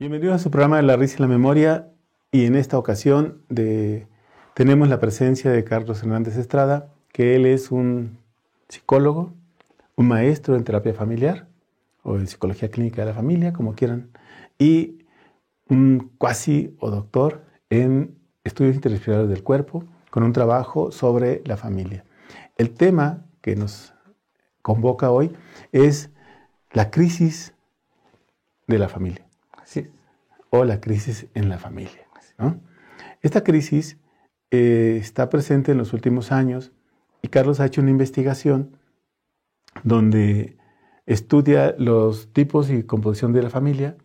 Bienvenidos a su programa de La Risa y la Memoria, y en esta ocasión tenemos la presencia de Carlos Hernández Estrada, que él es un psicólogo, un maestro en terapia familiar o en psicología clínica de la familia, como quieran, y un cuasi o doctor en estudios interdisciplinarios del cuerpo, con un trabajo sobre la familia. El tema que nos convoca hoy es la crisis de la familia. Sí. O la crisis en la familia, ¿no? Esta crisis está presente en los últimos años y Carlos ha hecho una investigación donde estudia los tipos y composición de la familia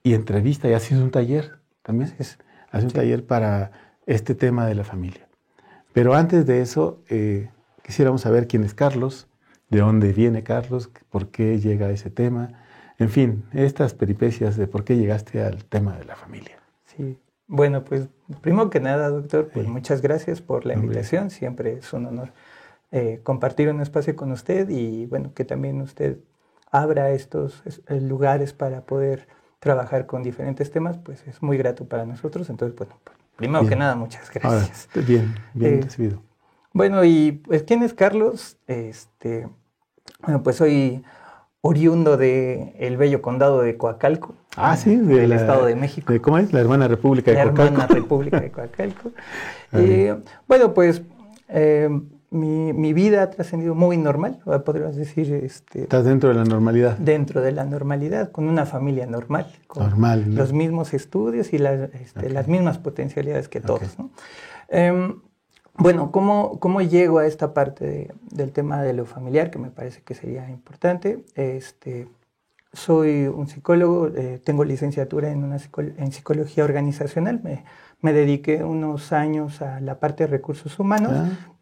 y entrevista y hace un taller también. Hace un taller para este tema de la familia. Pero antes de eso, quisiéramos saber quién es Carlos, de dónde viene Carlos, por qué llega a ese tema. En fin, estas peripecias de por qué llegaste al tema de la familia. Sí. Bueno, pues primero que nada, doctor, pues muchas gracias por la invitación. Siempre es un honor compartir un espacio con usted y bueno, que también usted abra estos lugares para poder trabajar con diferentes temas, pues es muy grato para nosotros. Entonces, bueno, primero que nada, muchas gracias. Ahora, bien recibido. Bueno, y pues, ¿quién es Carlos? Bueno, pues soy oriundo del bello condado de Coacalco. Sí, del Estado de México. ¿Cómo es? La hermana República de Coacalco. La hermana República de Coacalco. Bueno, pues mi vida ha trascendido muy normal, podríamos decir. ¿Estás dentro de la normalidad? Dentro de la normalidad, con una familia normal. Con normal, ¿no? Los mismos estudios y las mismas potencialidades que todos, ¿no? Bueno, ¿cómo llego a esta parte del tema de lo familiar, que me parece que sería importante? Soy un psicólogo, tengo licenciatura en psicología organizacional, me dediqué unos años a la parte de recursos humanos.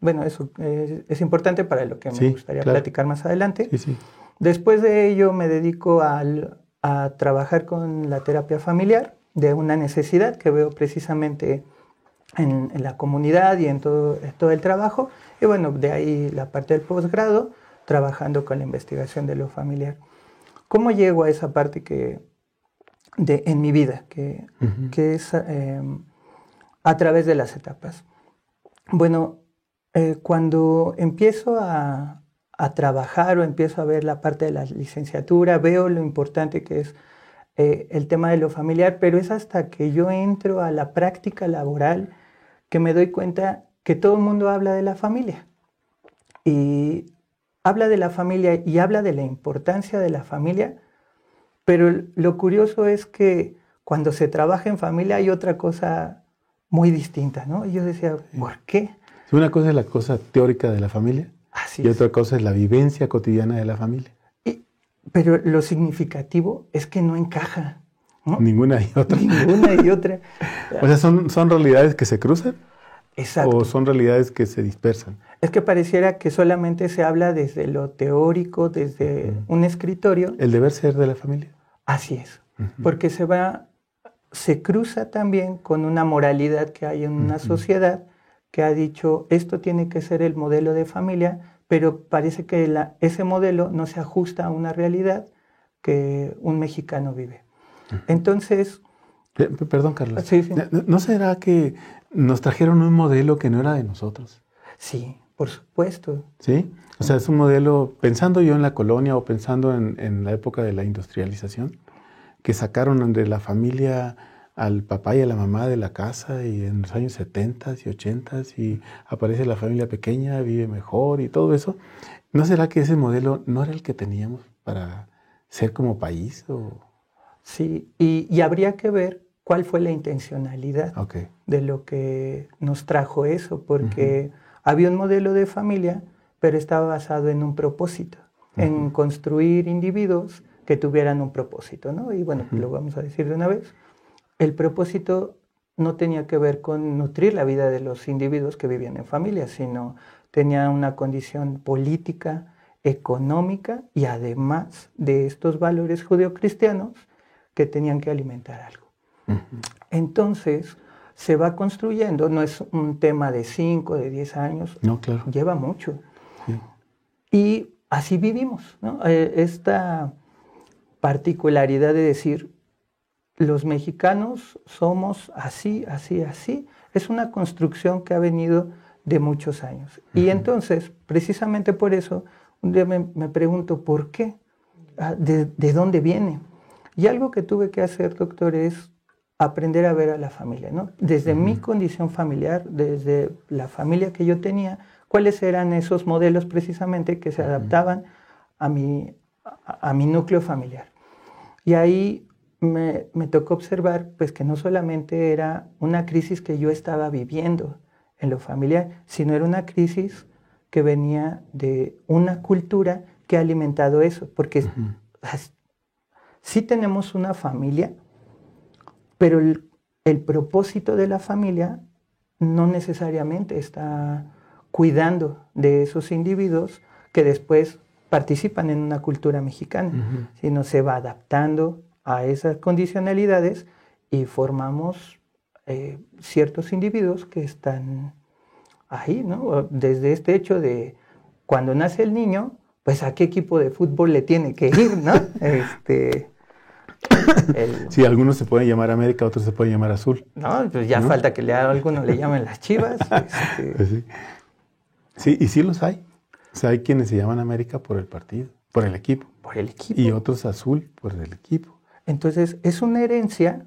Bueno, eso es importante para lo que me gustaría platicar más adelante. Sí. Después de ello me dedico a trabajar con la terapia familiar, de una necesidad que veo precisamente en la comunidad y en todo el trabajo. Y bueno, de ahí la parte del posgrado, trabajando con la investigación de lo familiar. ¿Cómo llego a esa parte en mi vida, que es a través de las etapas? Bueno, cuando empiezo a trabajar o empiezo a ver la parte de la licenciatura, veo lo importante que es el tema de lo familiar, pero es hasta que yo entro a la práctica laboral que me doy cuenta que todo el mundo habla de la familia. Y habla de la familia y habla de la importancia de la familia, pero lo curioso es que cuando se trabaja en familia hay otra cosa muy distinta, ¿no? Y yo decía, ¿por qué? Una cosa es la cosa teórica de la familia y otra cosa es la vivencia cotidiana de la familia. Pero lo significativo es que no encaja, ¿no? Ninguna y otra. Ninguna y otra. O sea, ¿son realidades que se cruzan? Exacto. ¿O son realidades que se dispersan? Es que pareciera que solamente se habla desde lo teórico, desde un escritorio. ¿El deber ser de la familia? Así es. Porque se cruza también con una moralidad que hay en una sociedad que ha dicho, esto tiene que ser el modelo de familia, pero parece que ese modelo no se ajusta a una realidad que un mexicano vive. Entonces... Perdón, Carlos. Sí. ¿No será que nos trajeron un modelo que no era de nosotros? Sí, por supuesto. ¿Sí? O sea, es un modelo, pensando yo en la colonia o pensando en la época de la industrialización, que sacaron de la familia al papá y a la mamá de la casa y en los años 70 y 80 y aparece la familia pequeña, vive mejor y todo eso. ¿No será que ese modelo no era el que teníamos para ser como país? Sí, y habría que ver cuál fue la intencionalidad de lo que nos trajo eso, porque había un modelo de familia, pero estaba basado en un propósito, en construir individuos que tuvieran un propósito, ¿no? Y bueno, lo vamos a decir de una vez. El propósito no tenía que ver con nutrir la vida de los individuos que vivían en familia, sino tenía una condición política, económica y además de estos valores judeocristianos que tenían que alimentar algo. Entonces, se va construyendo, no es un tema de 5, de 10 años, no, claro. Lleva mucho. Sí. Y así vivimos, ¿no? Esta particularidad de decir, los mexicanos somos así, así, así. Es una construcción que ha venido de muchos años. Y entonces, precisamente por eso, un día me pregunto, ¿por qué? ¿De dónde viene? Y algo que tuve que hacer, doctor, es aprender a ver a la familia, ¿no? Desde mi condición familiar, desde la familia que yo tenía, cuáles eran esos modelos precisamente que se adaptaban a mi núcleo familiar. Y ahí me tocó observar pues, que no solamente era una crisis que yo estaba viviendo en lo familiar, sino era una crisis que venía de una cultura que ha alimentado eso, porque sí tenemos una familia, pero el propósito de la familia no necesariamente está cuidando de esos individuos que después participan en una cultura mexicana, sino se va adaptando a esas condicionalidades y formamos ciertos individuos que están ahí, ¿no? Desde este hecho de cuando nace el niño, pues a qué equipo de fútbol le tiene que ir, ¿no? Sí, algunos se pueden llamar América, otros se pueden llamar Azul. No, pues ya falta que algunos le llamen las Chivas. Pues sí. Sí, y sí los hay. O sea, hay quienes se llaman América por el partido, por el equipo. Por el equipo. Y otros Azul por el equipo. Entonces, es una herencia,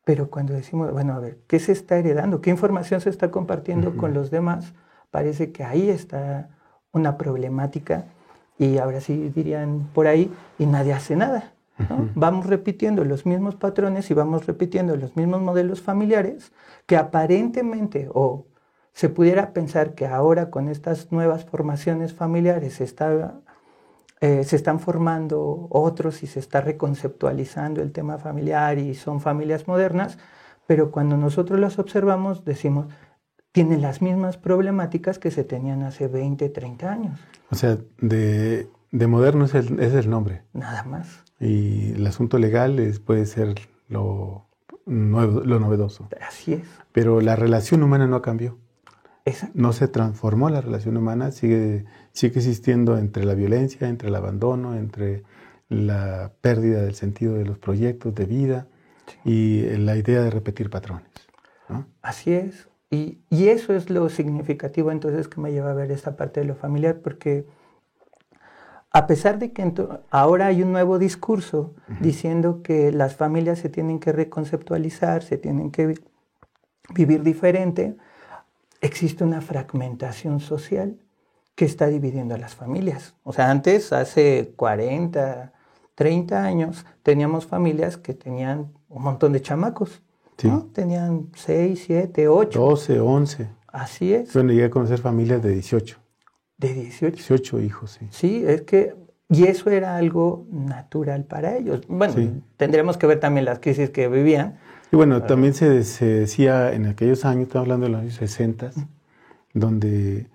pero cuando decimos, bueno, a ver, ¿qué se está heredando? ¿Qué información se está compartiendo con los demás? Parece que ahí está una problemática y ahora sí dirían por ahí, y nadie hace nada, ¿no? Vamos repitiendo los mismos patrones y vamos repitiendo los mismos modelos familiares que aparentemente, o se pudiera pensar que ahora con estas nuevas formaciones familiares se están formando otros y se está reconceptualizando el tema familiar y son familias modernas, pero cuando nosotros las observamos decimos, tienen las mismas problemáticas que se tenían hace 20, 30 años. O sea, de moderno es el nombre. Nada más. Y el asunto legal puede ser lo novedoso. Así es. Pero la relación humana no cambió. Exacto. No se transformó la relación humana, sigue existiendo entre la violencia, entre el abandono, entre la pérdida del sentido de los proyectos de vida y la idea de repetir patrones, ¿no? Así es. Y eso es lo significativo entonces que me lleva a ver esta parte de lo familiar, porque a pesar de que ahora hay un nuevo discurso diciendo que las familias se tienen que reconceptualizar, se tienen que vivir diferente, existe una fragmentación social que está dividiendo a las familias. O sea, antes, hace 40, 30 años, teníamos familias que tenían un montón de chamacos, sí, ¿no? Tenían 6, 7, 8. 12, 11. Así es. Yo llegué a conocer familias de 18. De 18. 18 hijos, sí. Sí, es que... Y eso era algo natural para ellos. Bueno, sí, tendremos que ver también las crisis que vivían. Y bueno, también se decía en aquellos años, estamos hablando de los años 60, donde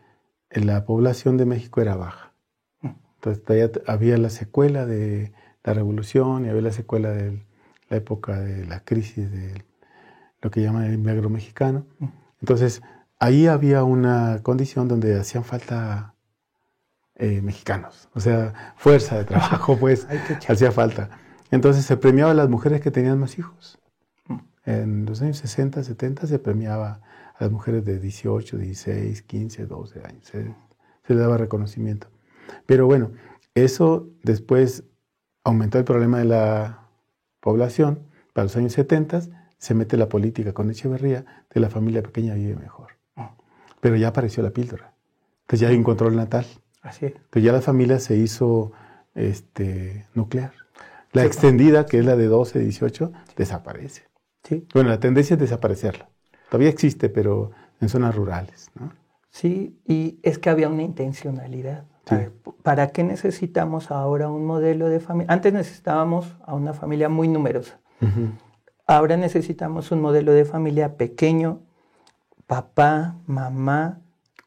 la población de México era baja. Entonces todavía había la secuela de la revolución y había la secuela de la época de la crisis de lo que llaman el milagro mexicano. Entonces ahí había una condición donde hacían falta mexicanos, o sea, fuerza de trabajo, pues, hacía falta. Entonces se premiaba a las mujeres que tenían más hijos. En los años 60, 70 se premiaba a las mujeres de 18, 16, 15, 12 años. Se le daba reconocimiento. Pero bueno, eso después aumentó el problema de la población. Para los años 70 se mete la política con Echeverría de la familia pequeña vive mejor. Pero ya apareció la píldora. Entonces ya hay un control natal. Así es. Entonces ya la familia se hizo nuclear. La extendida, que es la de 12, 18, desaparece. Sí. Bueno, la tendencia es desaparecerla. Todavía existe, pero en zonas rurales, ¿no? Sí, y es que había una intencionalidad. Sí. ¿Para qué necesitamos ahora un modelo de familia? Antes necesitábamos a una familia muy numerosa. Ahora necesitamos un modelo de familia pequeño, papá, mamá,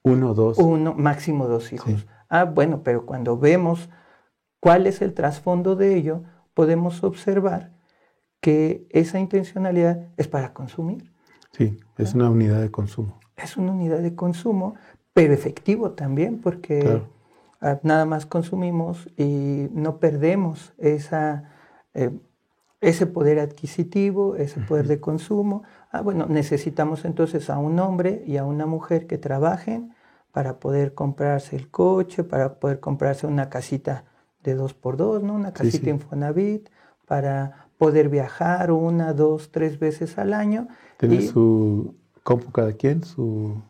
máximo 2 hijos. Sí. Bueno, pero cuando vemos cuál es el trasfondo de ello, podemos observar que esa intencionalidad es para consumir. Sí, es una unidad de consumo. Es una unidad de consumo, pero efectivo también, porque nada más consumimos y no perdemos esa ese poder adquisitivo, ese poder de consumo. Bueno, necesitamos entonces a un hombre y a una mujer que trabajen para poder comprarse el coche, para poder comprarse una casita de 2x2, ¿no? Una casita Infonavit, para poder viajar 1, 2, 3 veces al año. Tener su compu cada quien, su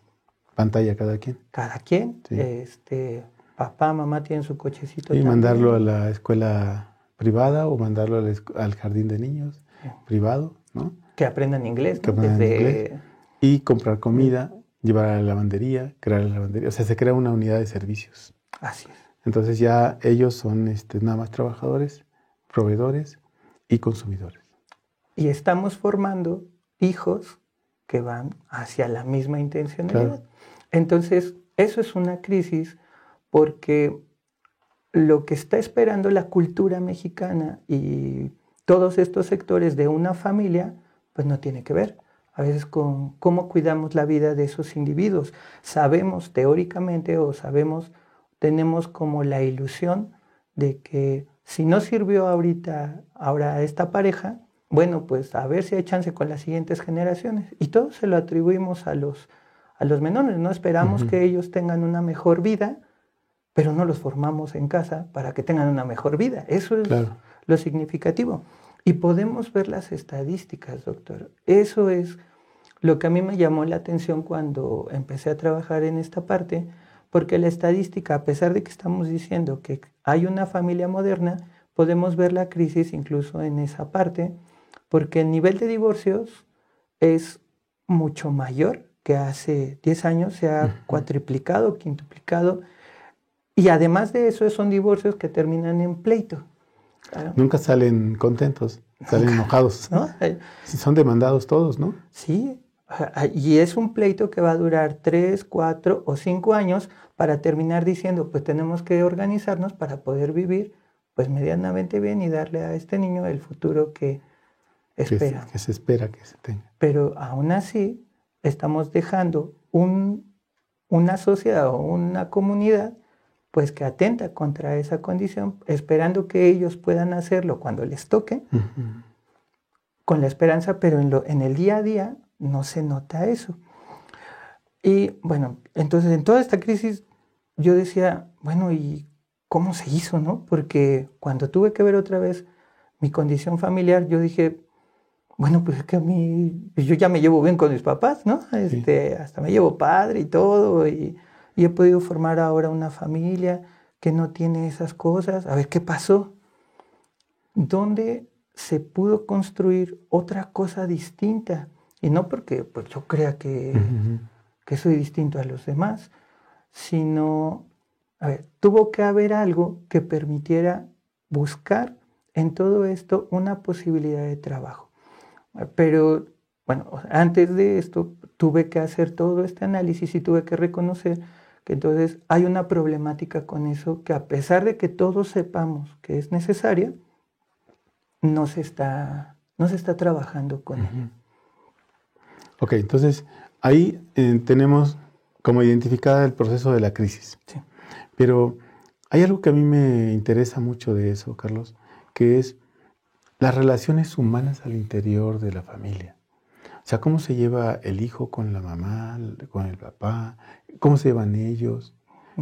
pantalla cada quien. Cada quien. Sí. Papá, mamá tienen su cochecito. Y mandarlo a la escuela privada o mandarlo al jardín de niños privado, ¿no? Que aprendan inglés, ¿no? Que aprendan inglés. Y comprar comida, llevar a la lavandería, crear la lavandería. O sea, se crea una unidad de servicios. Así es. Entonces ya ellos son nada más trabajadores, proveedores y consumidores. Y estamos formando hijos que van hacia la misma intencionalidad. Claro. Entonces, eso es una crisis porque lo que está esperando la cultura mexicana y todos estos sectores de una familia, pues no tiene que ver a veces con cómo cuidamos la vida de esos individuos. Sabemos teóricamente tenemos como la ilusión de que si no sirvió ahora esta pareja, bueno, pues a ver si hay chance con las siguientes generaciones. Y todo se lo atribuimos a los menores, ¿no? Esperamos que ellos tengan una mejor vida, pero no los formamos en casa para que tengan una mejor vida. Eso es lo significativo. Y podemos ver las estadísticas, doctor. Eso es lo que a mí me llamó la atención cuando empecé a trabajar en esta parte, porque la estadística, a pesar de que estamos diciendo que hay una familia moderna, podemos ver la crisis incluso en esa parte, porque el nivel de divorcios es mucho mayor que hace 10 años, se ha cuatriplicado, quintuplicado, y además de eso son divorcios que terminan en pleito. Claro. Nunca salen contentos, salen enojados. ¿No? Son demandados todos, ¿no? Sí, y es un pleito que va a durar 3, 4 o 5 años para terminar diciendo, pues tenemos que organizarnos para poder vivir pues medianamente bien y darle a este niño el futuro que espera. Que se espera que se tenga. Pero aún así estamos dejando una sociedad o una comunidad pues que atenta contra esa condición, esperando que ellos puedan hacerlo cuando les toque, con la esperanza, pero en el día a día no se nota eso. Y bueno, entonces en toda esta crisis yo decía, bueno, ¿y cómo se hizo, no? Porque cuando tuve que ver otra vez mi condición familiar, yo dije, bueno, pues es que yo ya me llevo bien con mis papás, ¿no? Sí. Hasta me llevo padre y todo, y he podido formar ahora una familia que no tiene esas cosas. A ver, ¿qué pasó? ¿Dónde se pudo construir otra cosa distinta? Y no porque pues, yo crea que soy distinto a los demás, sino, a ver, tuvo que haber algo que permitiera buscar en todo esto una posibilidad de trabajo. Pero, bueno, antes de esto tuve que hacer todo este análisis y tuve que reconocer que entonces hay una problemática con eso que a pesar de que todos sepamos que es necesaria, no se está trabajando con ella. Ok, entonces ahí tenemos como identificada el proceso de la crisis. Sí. Pero hay algo que a mí me interesa mucho de eso, Carlos, que es las relaciones humanas al interior de la familia. O sea, cómo se lleva el hijo con la mamá, con el papá, cómo se llevan ellos,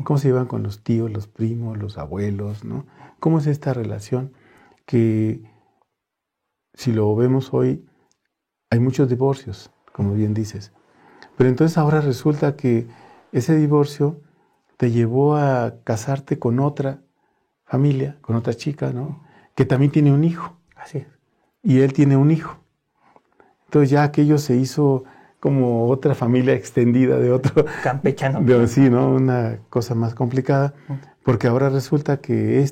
cómo se llevan con los tíos, los primos, los abuelos, ¿no? ¿Cómo es esta relación que, si lo vemos hoy, hay muchos divorcios, como bien dices. Pero entonces ahora resulta que ese divorcio te llevó a casarte con otra familia, con otra chica, ¿no? Que también tiene un hijo. Así es. Y él tiene un hijo. Entonces ya aquello se hizo como otra familia extendida de otro... Campechano. Sí, ¿no? Una cosa más complicada, porque ahora resulta que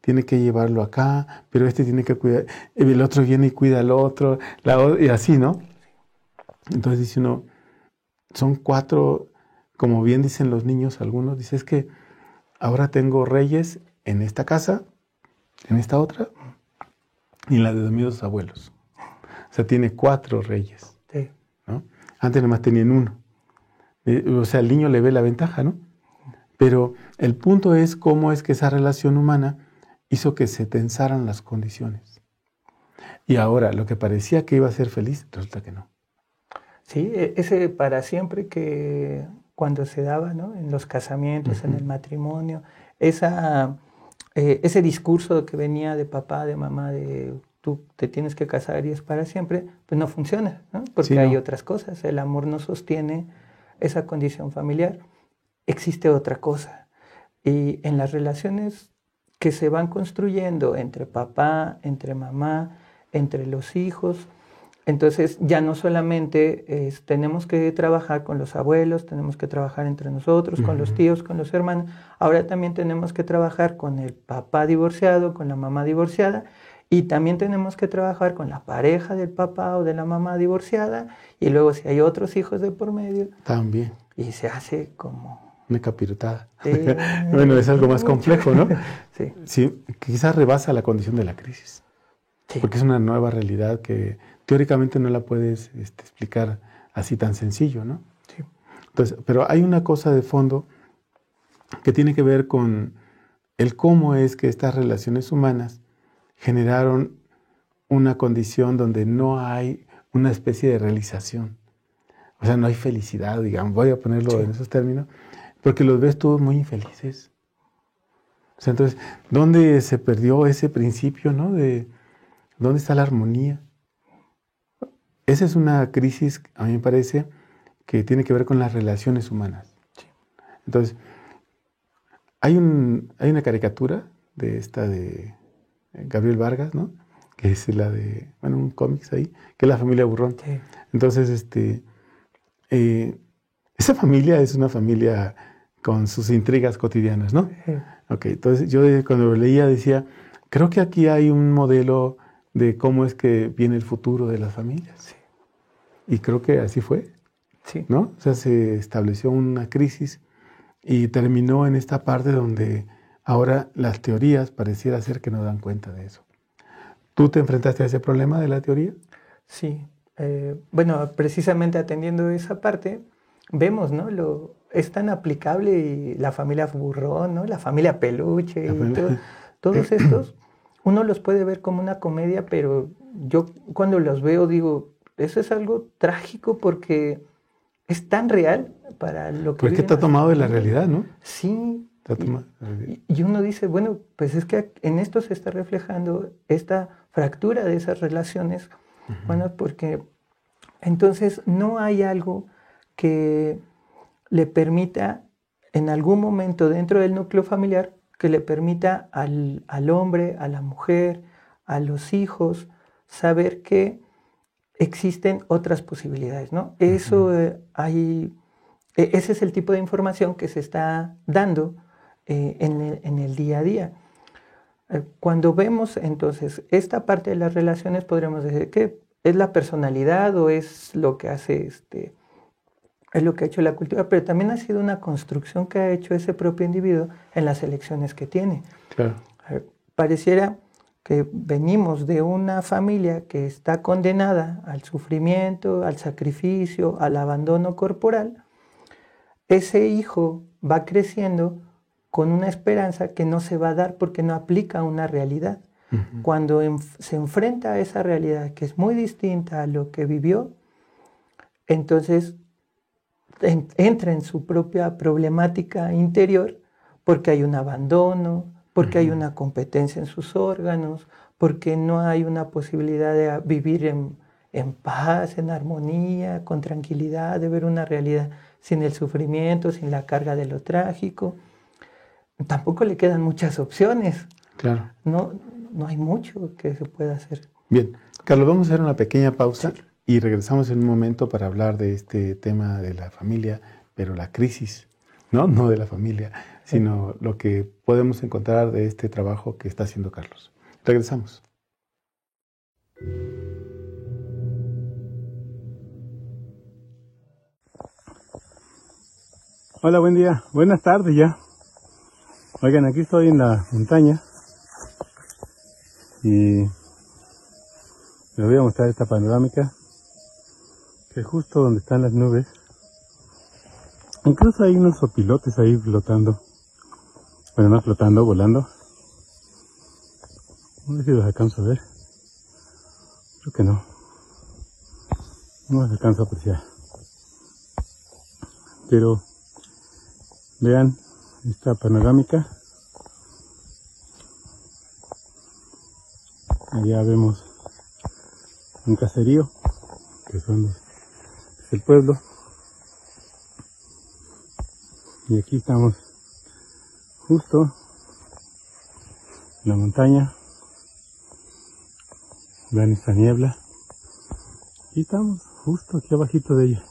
tiene que llevarlo acá, pero tiene que cuidar, el otro viene y cuida al otro, y así, ¿no? Entonces dice uno, son 4, como bien dicen los niños, algunos, dice, es que ahora tengo reyes en esta casa, en esta otra, y en la de mis abuelos. O sea, tiene 4 reyes. Sí. ¿No? Antes nomás tenían 1. O sea, el niño le ve la ventaja, ¿no? Pero el punto es cómo es que esa relación humana hizo que se tensaran las condiciones. Y ahora, lo que parecía que iba a ser feliz, resulta que no. Sí, ese para siempre que cuando se daba, ¿no? En los casamientos, en el matrimonio, ese discurso que venía de papá, de mamá, de tú te tienes que casar y es para siempre, pues no funciona, ¿no? Porque Sí, hay no. otras cosas. El amor no sostiene esa condición familiar. Existe otra cosa. Y en las relaciones que se van construyendo entre papá, entre mamá, entre los hijos, entonces ya no solamente tenemos que trabajar con los abuelos, tenemos que trabajar entre nosotros, con los tíos, con los hermanos, ahora también tenemos que trabajar con el papá divorciado, con la mamá divorciada, y también tenemos que trabajar con la pareja del papá o de la mamá divorciada, y luego si hay otros hijos de por medio. También. Y se hace como... Una capirotada. Bueno, es algo más complejo, ¿no? Sí. Sí, quizás rebasa la condición de la crisis. Sí. Porque es una nueva realidad que teóricamente no la puedes explicar así tan sencillo, ¿no? Sí. Entonces, pero hay una cosa de fondo que tiene que ver con el cómo es que estas relaciones humanas generaron una condición donde no hay una especie de realización. O sea, no hay felicidad, digamos, voy a ponerlo en esos términos, porque los ves todos muy infelices. O sea, entonces, ¿dónde se perdió ese principio, ¿no? De ¿dónde está la armonía? Esa es una crisis, a mí me parece, que tiene que ver con las relaciones humanas. Sí. Entonces, hay una caricatura de Gabriel Vargas, ¿no? Que es la de, bueno, un cómics ahí, que es la familia Burrón. Sí. Entonces, esa familia es una familia con sus intrigas cotidianas, ¿no? Sí. Ok, entonces yo cuando lo leía decía, creo que aquí hay un modelo de cómo es que viene el futuro de las familias. Sí. Y creo que así fue, Sí. ¿no? O sea, se estableció una crisis y terminó en esta parte donde ahora las teorías pareciera ser que no dan cuenta de eso. ¿Tú te enfrentaste a ese problema de la teoría? Sí. Bueno, precisamente atendiendo esa parte, vemos, ¿no? Es tan aplicable y la familia Burrón, ¿no? La familia Peluche y todos estos, uno los puede ver como una comedia, pero yo cuando los veo digo, eso es algo trágico porque es tan real para lo que... Pues que está tomado de la realidad, ¿no? Sí. Está tomado de la realidad. Y uno dice, bueno, pues es que en esto se está reflejando esta fractura de esas relaciones, bueno, porque entonces no hay algo que le permita en algún momento dentro del núcleo familiar que le permita al hombre, a la mujer, a los hijos, saber que existen otras posibilidades, ¿no? Eso ese es el tipo de información que se está dando en el día a día. Cuando vemos entonces esta parte de las relaciones, podríamos decir que es la personalidad o es lo que hace es lo que ha hecho la cultura, pero también ha sido una construcción que ha hecho ese propio individuo en las elecciones que tiene. Claro. Pareciera que venimos de una familia que está condenada al sufrimiento, al sacrificio, al abandono corporal. Ese hijo va creciendo con una esperanza que no se va a dar porque no aplica una realidad. Cuando se enfrenta a esa realidad que es muy distinta a lo que vivió, entonces entra en su propia problemática interior porque hay un abandono, porque hay una competencia en sus órganos, porque no hay una posibilidad de vivir en paz, en armonía, con tranquilidad, de ver una realidad sin el sufrimiento, sin la carga de lo trágico. Tampoco le quedan muchas opciones. Claro. No hay mucho que se pueda hacer. Bien, Carlos, vamos a hacer una pequeña pausa y regresamos en un momento para hablar de este tema de la familia, pero la crisis, no de la familia, sino lo que podemos encontrar de este trabajo que está haciendo Carlos. Regresamos. Hola, buen día. Buenas tardes ya. Oigan, aquí estoy en la montaña y les voy a mostrar esta panorámica que es justo donde están las nubes. Incluso hay unos opilotes ahí flotando. Bueno, no flotando, volando. No sé si los alcanzo a ver. Creo que no. No se alcanza a apreciar. Pero vean esta panorámica. Allá vemos un caserío, que es el pueblo. Y aquí estamos justo en la montaña. Vean esta niebla. Y estamos justo aquí abajito de ella.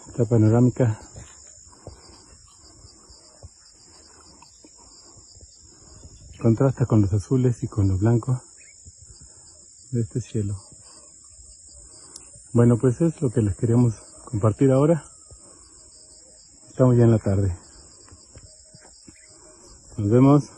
Esta panorámica contrasta con los azules y con lo blanco de este cielo. Bueno, pues es lo que les queríamos compartir ahora. Estamos ya en la tarde. Nos vemos.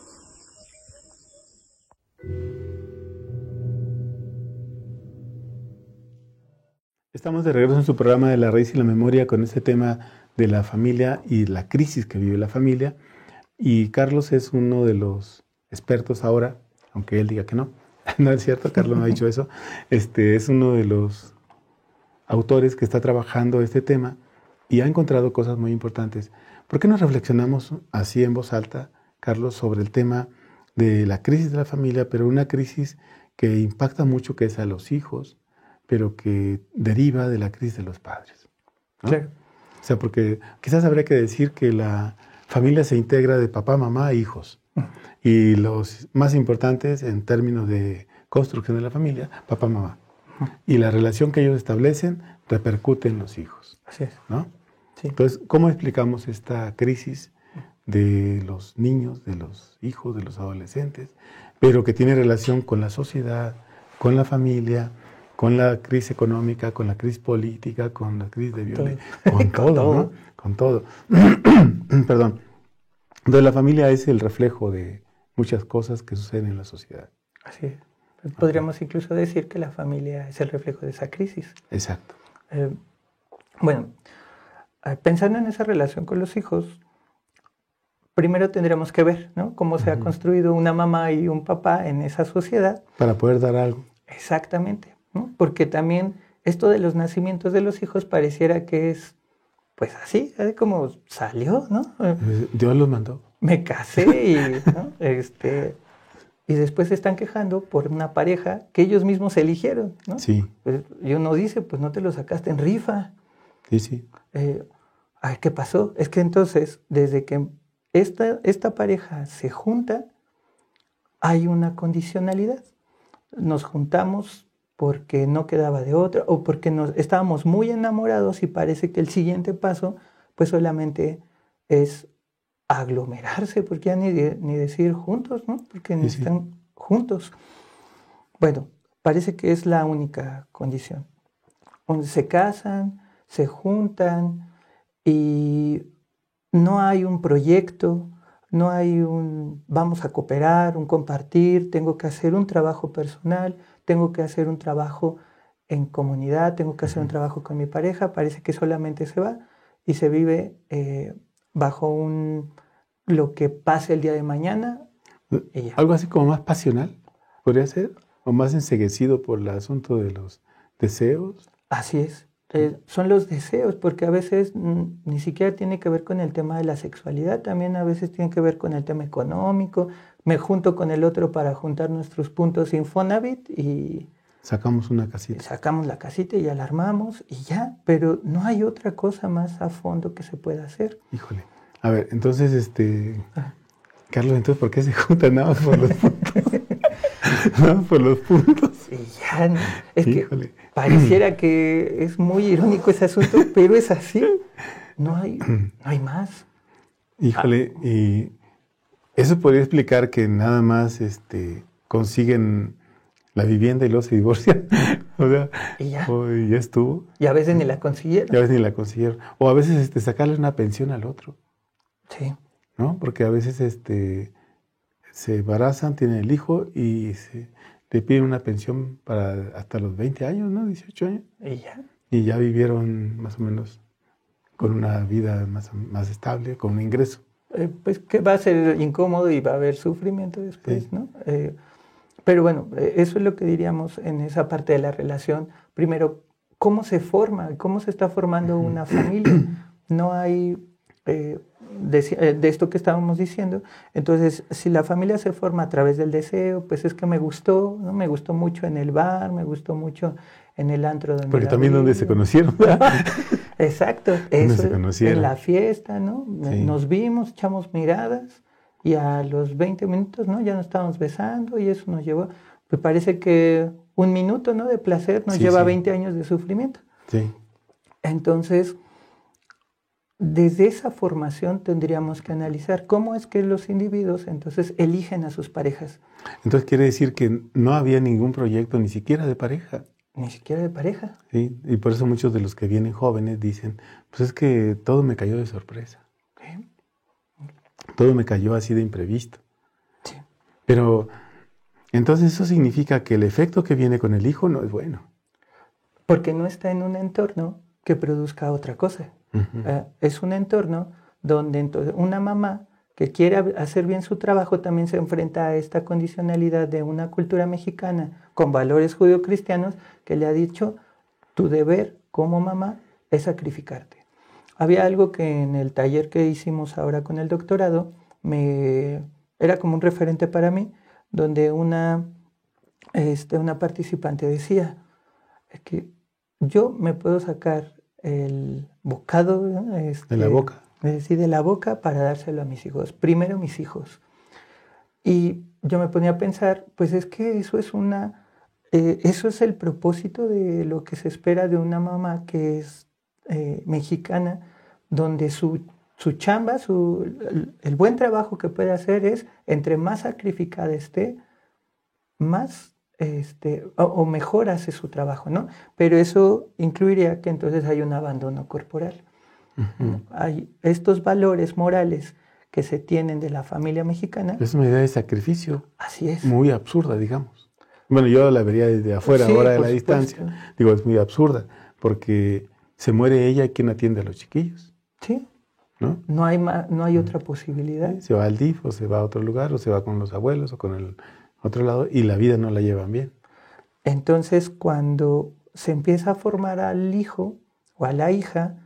Estamos de regreso en su programa de La Raíz y la Memoria con este tema de la familia y la crisis que vive la familia. Y Carlos es uno de los expertos ahora, aunque él diga que no. No es cierto, Carlos no ha dicho eso. Es uno de los autores que está trabajando este tema y ha encontrado cosas muy importantes. ¿Por qué no reflexionamos así en voz alta, Carlos, sobre el tema de la crisis de la familia, pero una crisis que impacta mucho, que es a los hijos, pero que deriva de la crisis de los padres, ¿no? Claro. O sea, porque quizás habría que decir que la familia se integra de papá, mamá e hijos. Y los más importantes en términos de construcción de la familia, papá, mamá. Y la relación que ellos establecen repercute en los hijos. Así es. ¿No? Sí. Entonces, ¿cómo explicamos esta crisis de los niños, de los hijos, de los adolescentes, pero que tiene relación con la sociedad, con la familia, con la crisis económica, con la crisis política, con la crisis de violencia, con todo, ¿no? Con todo. Perdón. Entonces la familia es el reflejo de muchas cosas que suceden en la sociedad. Así es. Podríamos incluso decir que la familia es el reflejo de esa crisis. Exacto. Pensando en esa relación con los hijos, primero tendremos que ver, ¿no?, cómo se ha construido una mamá y un papá en esa sociedad. Para poder dar algo. Exactamente, ¿no? Porque también esto de los nacimientos de los hijos pareciera que es, pues así como salió, ¿no? Dios los mandó. Me casé y, ¿no? Y después se están quejando por una pareja que ellos mismos eligieron, ¿no? Sí. Pues, y uno dice, pues no te lo sacaste en rifa. Sí, sí. Ay, ¿qué pasó? Es que entonces, desde que esta pareja se junta, hay una condicionalidad. Nos juntamos porque no quedaba de otra, o porque estábamos muy enamorados y parece que el siguiente paso, pues solamente es aglomerarse, porque ya ni decir juntos, ¿no? Porque ni están juntos. Bueno, parece que es la única condición. Donde se casan, se juntan y no hay un proyecto, no hay vamos a cooperar, un compartir, tengo que hacer un trabajo personal, tengo que hacer un trabajo en comunidad, tengo que hacer un trabajo con mi pareja. Parece que solamente se va y se vive bajo lo que pase el día de mañana. Algo así como más pasional, podría ser, o más enceguecido por el asunto de los deseos. Así es. Son los deseos, porque a veces ni siquiera tiene que ver con el tema de la sexualidad, también a veces tiene que ver con el tema económico. Me junto con el otro para juntar nuestros puntos Infonavit y sacamos una casita. Sacamos la casita y ya la armamos y ya, pero no hay otra cosa más a fondo que se pueda hacer. Híjole. A ver, entonces, Carlos, entonces, ¿por qué se juntan nada más por los puntos? Nada más por los puntos. Y ya, ¿no? Es Híjole. Que pareciera que es muy irónico ese asunto, pero es así. No hay más. Híjole, y eso podría explicar que nada más consiguen la vivienda y luego se divorcian. O sea, y ya. Ya estuvo. Y a veces ni la consiguieron. Y a veces ni la consiguieron. O a veces sacarle una pensión al otro. Sí. ¿No? Porque a veces se embarazan, tienen el hijo y le piden una pensión para hasta los 20 años, ¿no? 18 años. Y ya. Y ya vivieron más o menos con una vida más estable, con un ingreso. pues que va a ser incómodo y va a haber sufrimiento después, Sí. ¿no? Pero bueno, eso es lo que diríamos en esa parte de la relación. Primero, ¿cómo se forma? ¿Cómo se está formando una familia? No hay, de esto que estábamos diciendo. Entonces, si la familia se forma a través del deseo, pues es que me gustó, ¿no? Me gustó mucho en el bar, me gustó mucho en el antro donde Porque la también vi. donde se conocieron, ¿verdad? Exacto, Donde eso se en conocieron. la fiesta, ¿no? Sí. Nos vimos, echamos miradas y a los 20 minutos, ¿no? Ya nos estábamos besando y eso nos llevó, pues parece que un minuto, ¿no? De placer nos Sí, lleva sí. 20 años de sufrimiento. Sí. Entonces, desde esa formación tendríamos que analizar cómo es que los individuos entonces eligen a sus parejas, Entonces quiere decir que no había ningún proyecto ni siquiera de pareja. ni siquiera de pareja. ¿Sí? Y por eso muchos de los que vienen jóvenes dicen, pues es que todo me cayó de sorpresa. ¿Sí? Todo me cayó así de imprevisto. Sí. Pero entonces eso significa que el efecto que viene con el hijo no es bueno. Porque no está en un entorno que produzca otra cosa. Es un entorno donde entonces una mamá que quiere hacer bien su trabajo también se enfrenta a esta condicionalidad de una cultura mexicana con valores judeocristianos que le ha dicho, tu deber como mamá es sacrificarte. Había algo que en el taller que hicimos ahora con el doctorado era como un referente para mí, donde una participante decía que yo me puedo sacar el bocado, ¿no? De la boca. Es decir, de la boca para dárselo a mis hijos. Primero mis hijos. Y yo me ponía a pensar, pues es que eso es el propósito de lo que se espera de una mamá que es mexicana, donde su chamba, el buen trabajo que puede hacer es, entre más sacrificada esté, más o mejor hace su trabajo, ¿no? Pero eso incluiría que entonces hay un abandono corporal. Hay estos valores morales que se tienen de la familia mexicana. Es una idea de sacrificio. Así es. Muy absurda, digamos. Bueno, yo la vería desde afuera, Sí, ahora de por la supuesto. distancia. Digo, es muy absurda, porque se muere ella y ¿quién atiende a los chiquillos? Sí. ¿No? No hay otra posibilidad. Se va al DIF o se va a otro lugar o se va con los abuelos o con el otro lado y la vida no la llevan bien. Entonces, cuando se empieza a formar al hijo o a la hija,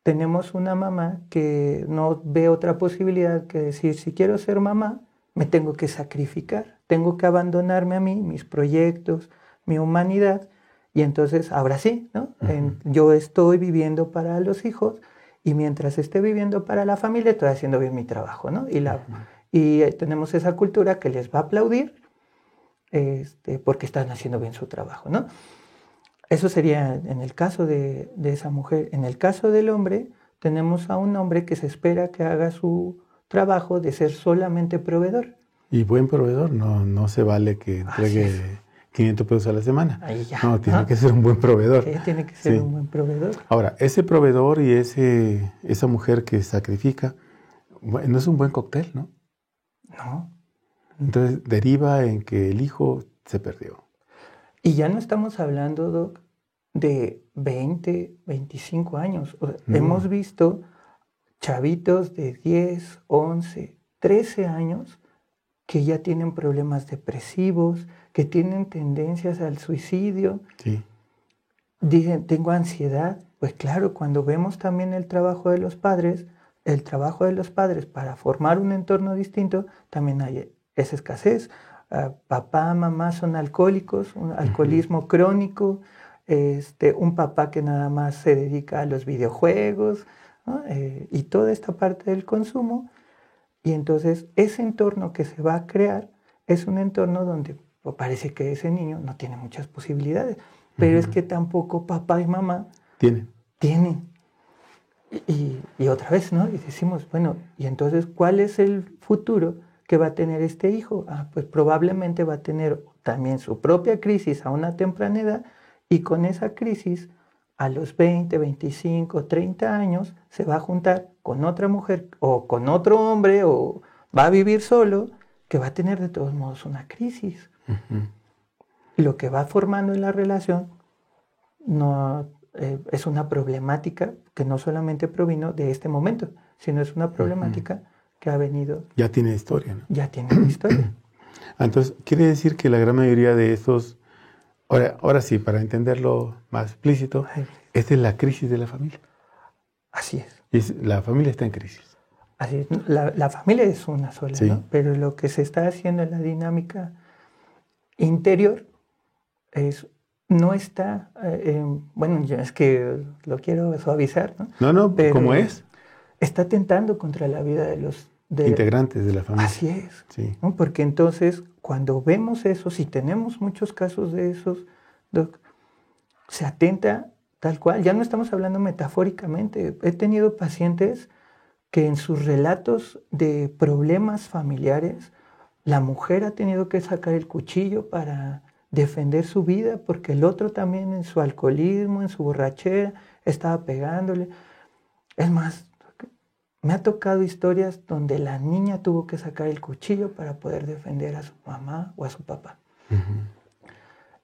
tenemos una mamá que no ve otra posibilidad que decir, si quiero ser mamá, me tengo que sacrificar, tengo que abandonarme a mí, mis proyectos, mi humanidad, y entonces, ahora sí, ¿no? Yo estoy viviendo para los hijos y mientras esté viviendo para la familia, estoy haciendo bien mi trabajo, ¿no? Y tenemos esa cultura que les va a aplaudir porque están haciendo bien su trabajo, ¿no? Eso sería en el caso de esa mujer. En el caso del hombre, tenemos a un hombre que se espera que haga su trabajo de ser solamente proveedor. Y buen proveedor, no se vale que entregue 500 pesos a la semana. Ahí ya, no, tiene que ser un buen proveedor. Sí, tiene que ser un buen proveedor. Ahora, ese proveedor y esa mujer que sacrifica, no es un buen cóctel, ¿no? No. Entonces deriva en que el hijo se perdió. Y ya no estamos hablando, Doc, de 20, 25 años. Hemos visto chavitos de 10, 11, 13 años que ya tienen problemas depresivos, que tienen tendencias al suicidio. Sí. Dicen, tengo ansiedad. Pues claro, cuando vemos también el trabajo de los padres para formar un entorno distinto, también hay esa escasez. Papá, mamá son alcohólicos, un alcoholismo crónico, un papá que nada más se dedica a los videojuegos, ¿no? Y toda esta parte del consumo. Y entonces ese entorno que se va a crear es un entorno donde parece que ese niño no tiene muchas posibilidades, pero es que tampoco papá y mamá tienen. Y otra vez, ¿no? Y decimos, bueno, y entonces, ¿cuál es el futuro que va a tener este hijo? Pues probablemente va a tener también su propia crisis a una temprana edad y con esa crisis a los 20, 25, 30 años se va a juntar con otra mujer o con otro hombre o va a vivir solo que va a tener de todos modos una crisis. Lo que va formando en la relación es una problemática que no solamente provino de este momento, sino es una problemática que ha venido. Ya tiene historia, ¿no? Ya tiene una historia. Entonces, quiere decir que la gran mayoría de estos, ahora sí, para entenderlo más explícito, esta es la crisis de la familia. Así es. La familia está en crisis. Así es. La familia es una sola, Sí. ¿no? Pero lo que se está haciendo en la dinámica interior no está, bueno, yo es que lo quiero suavizar, ¿no? No, pero ¿cómo es? Está atentando contra la vida de los integrantes de la familia. Así es, sí. ¿no? Porque entonces cuando vemos eso, si tenemos muchos casos de esos, Doc, se atenta tal cual, ya no estamos hablando metafóricamente. He tenido pacientes que en sus relatos de problemas familiares, la mujer ha tenido que sacar el cuchillo para defender su vida porque el otro también en su alcoholismo, en su borrachera, estaba pegándole. Es más, me ha tocado historias donde la niña tuvo que sacar el cuchillo para poder defender a su mamá o a su papá. Uh-huh.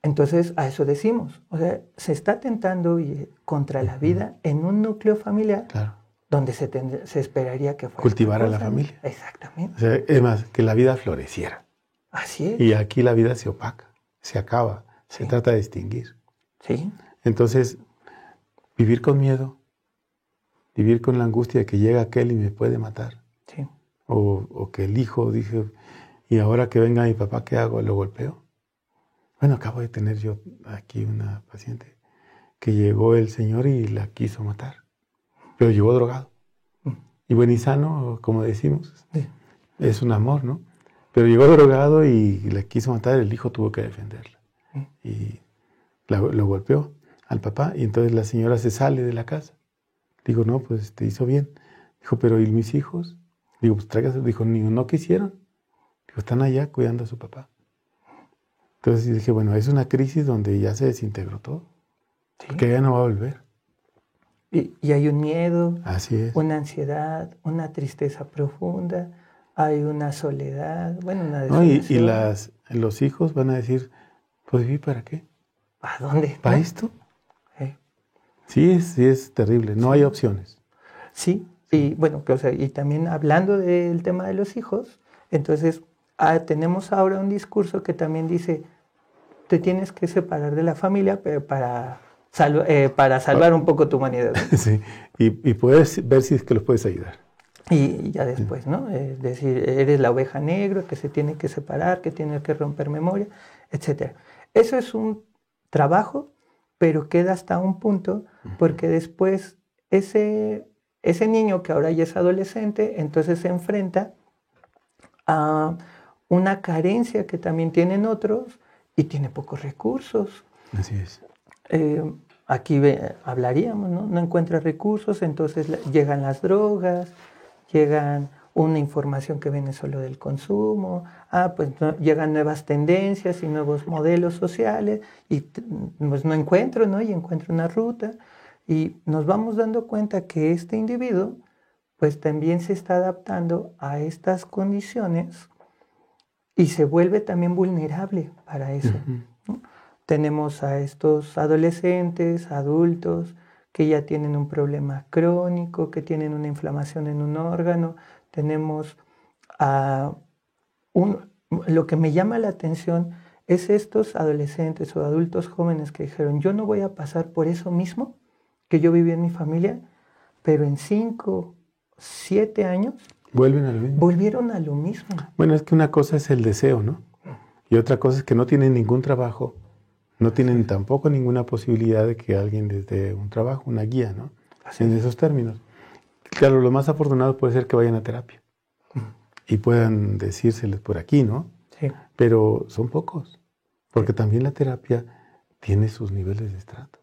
Entonces, a eso decimos. O sea, se está atentando contra la vida en un núcleo familiar, claro, donde se esperaría que fuera cultivar a la familia. Exactamente. O sea, es más, que la vida floreciera. Así es. Y aquí la vida se opaca, se acaba, sí, se trata de extinguir. Sí. Entonces, vivir con miedo, vivir con la angustia de que llega aquel y me puede matar. Sí. O que el hijo dice, y ahora que venga mi papá, ¿qué hago? ¿Lo golpeo? Bueno, acabo de tener yo aquí una paciente que llegó el señor y la quiso matar, pero llegó drogado. Y bueno y sano, como decimos, sí, es un amor, ¿no? Pero llegó drogado y la quiso matar, el hijo tuvo que defenderla. Y lo golpeó al papá y entonces la señora se sale de la casa. Digo, no, pues te hizo bien. Dijo, pero ¿y mis hijos? Digo, pues tráigase. Dijo, no quisieron. Digo, están allá cuidando a su papá. Entonces dije, bueno, es una crisis donde ya se desintegró todo. Sí. Que ya no va a volver. Y hay un miedo, así es, una ansiedad, una tristeza profunda, hay una soledad, bueno, una desolación. No, y los hijos van a decir, pues ¿y para qué? ¿A dónde? ¿Para esto? Sí es terrible, no hay opciones. Sí, y bueno, o sea, y también hablando del tema de los hijos, entonces tenemos ahora un discurso que también dice, te tienes que separar de la familia pero para salvar un poco tu humanidad. Sí, y puedes ver si es que los puedes ayudar. Y ya después, ¿no? Es decir, eres la oveja negra que se tiene que separar, que tiene que romper memoria, etc. Eso es un trabajo, pero queda hasta un punto, porque después ese niño que ahora ya es adolescente, entonces se enfrenta a una carencia que también tienen otros y tiene pocos recursos. Así es. Aquí hablaríamos, ¿no? No encuentra recursos, entonces llegan las drogas, llegan una información que viene solo del consumo, pues llegan nuevas tendencias y nuevos modelos sociales y pues no encuentro, ¿no? Y encuentro una ruta y nos vamos dando cuenta que este individuo pues también se está adaptando a estas condiciones y se vuelve también vulnerable para eso, ¿no? Tenemos a estos adolescentes, adultos, que ya tienen un problema crónico, que tienen una inflamación en un órgano. Tenemos lo que me llama la atención es estos adolescentes o adultos jóvenes que dijeron, yo no voy a pasar por eso mismo que yo viví en mi familia, pero en 5, 7 años volvieron a lo mismo. Bueno, es que una cosa es el deseo, ¿no? Y otra cosa es que no tienen ningún trabajo. No tienen tampoco ninguna posibilidad de que alguien les dé un trabajo, una guía, ¿no? En esos términos. Claro, lo más afortunado puede ser que vayan a terapia y puedan decírseles por aquí, ¿no? Sí. Pero son pocos, porque también la terapia tiene sus niveles de estrato.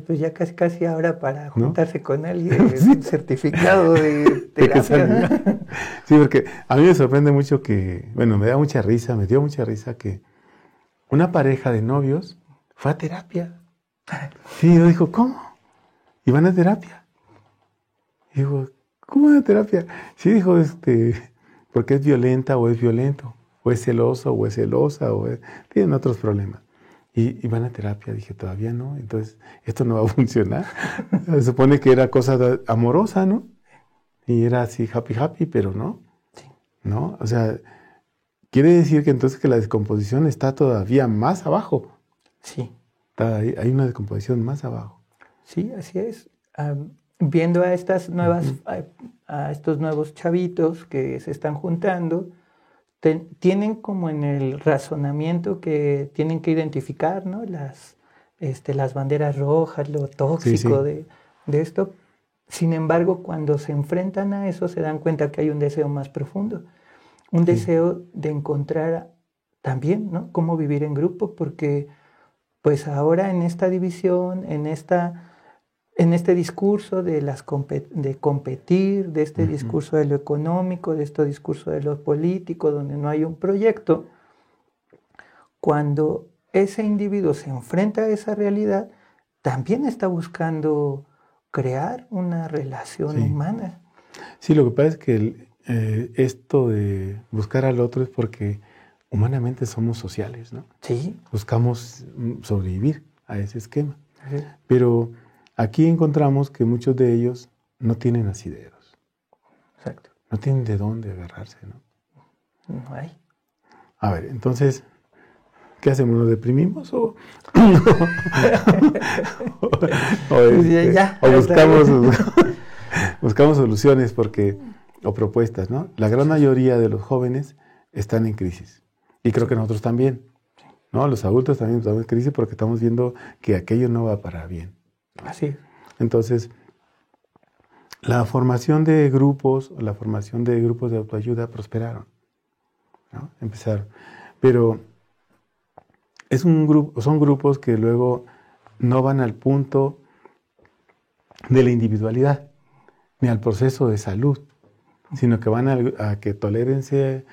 Pues ya casi ahora para juntarse, ¿no?, con alguien, sí, un certificado de terapia. Sí, porque a mí me sorprende mucho que, bueno, me dio mucha risa que una pareja de novios fue a terapia. Sí, yo digo, ¿cómo? ¿Y van a terapia? Y digo, ¿cómo van a terapia? Sí, dijo, porque es violenta o es violento, o es celoso o es celosa, tienen otros problemas. Y van a terapia. Dije, todavía no, entonces esto no va a funcionar. Se supone que era cosa amorosa, ¿no? Y era así happy, pero no. ¿no? O sea, quiere decir que entonces que la descomposición está todavía más abajo. Sí. Hay una descomposición más abajo. Sí, así es. Viendo a estas nuevas, a estos nuevos chavitos que se están juntando, tienen como en el razonamiento que tienen que identificar, ¿no? Las banderas rojas, lo tóxico de esto. Sin embargo, cuando se enfrentan a eso, se dan cuenta que hay un deseo más profundo, un deseo de encontrar también, ¿no? Cómo vivir en grupo, porque pues ahora en esta división, en este discurso de competir, de este discurso de lo económico, de este discurso de lo político, donde no hay un proyecto, cuando ese individuo se enfrenta a esa realidad, también está buscando crear una relación humana. Sí, lo que pasa es que esto de buscar al otro es porque humanamente somos sociales, ¿no? Sí. Buscamos sobrevivir a ese esquema. Sí. Pero aquí encontramos que muchos de ellos no tienen asideros. Exacto. No tienen de dónde agarrarse, ¿no? No hay. A ver, entonces, ¿qué hacemos? ¿Nos deprimimos o buscamos soluciones o propuestas, ¿no? La gran mayoría de los jóvenes están en crisis. Y creo que nosotros también, ¿no? Los adultos también estamos en crisis porque estamos viendo que aquello no va para bien. Así. Entonces, la formación de grupos de autoayuda prosperaron, ¿no? Empezaron. Pero son grupos que luego no van al punto de la individualidad, ni al proceso de salud, sino que van a que tolérense,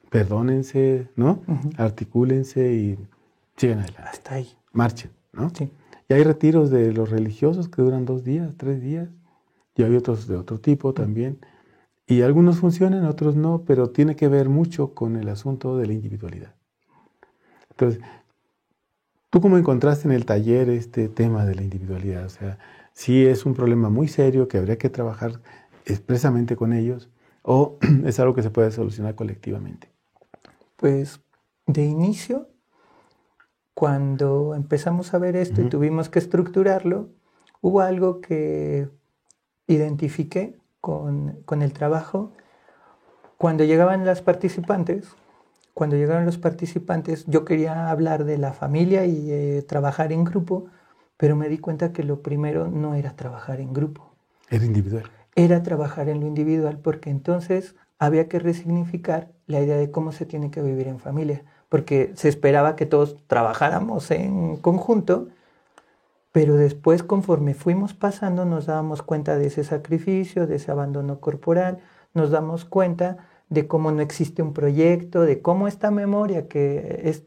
perdónense, ¿no? Articúlense y sigan adelante. Hasta ahí. Marchen, ¿no? Sí. Y hay retiros de los religiosos que duran 2 días, 3 días, y hay otros de otro tipo también. Y algunos funcionan, otros no, pero tiene que ver mucho con el asunto de la individualidad. Entonces, ¿tú cómo encontraste en el taller este tema de la individualidad? O sea, ¿sí es un problema muy serio que habría que trabajar expresamente con ellos o es algo que se puede solucionar colectivamente? Pues, de inicio, cuando empezamos a ver esto y tuvimos que estructurarlo, hubo algo que identifiqué con el trabajo. Cuando llegaron los participantes, yo quería hablar de la familia y trabajar en grupo, pero me di cuenta que lo primero no era trabajar en grupo. Era individual. Era trabajar en lo individual, porque entonces había que resignificar la idea de cómo se tiene que vivir en familia, porque se esperaba que todos trabajáramos en conjunto, pero después, conforme fuimos pasando, nos dábamos cuenta de ese sacrificio, de ese abandono corporal, nos damos cuenta de cómo no existe un proyecto, de cómo esta memoria que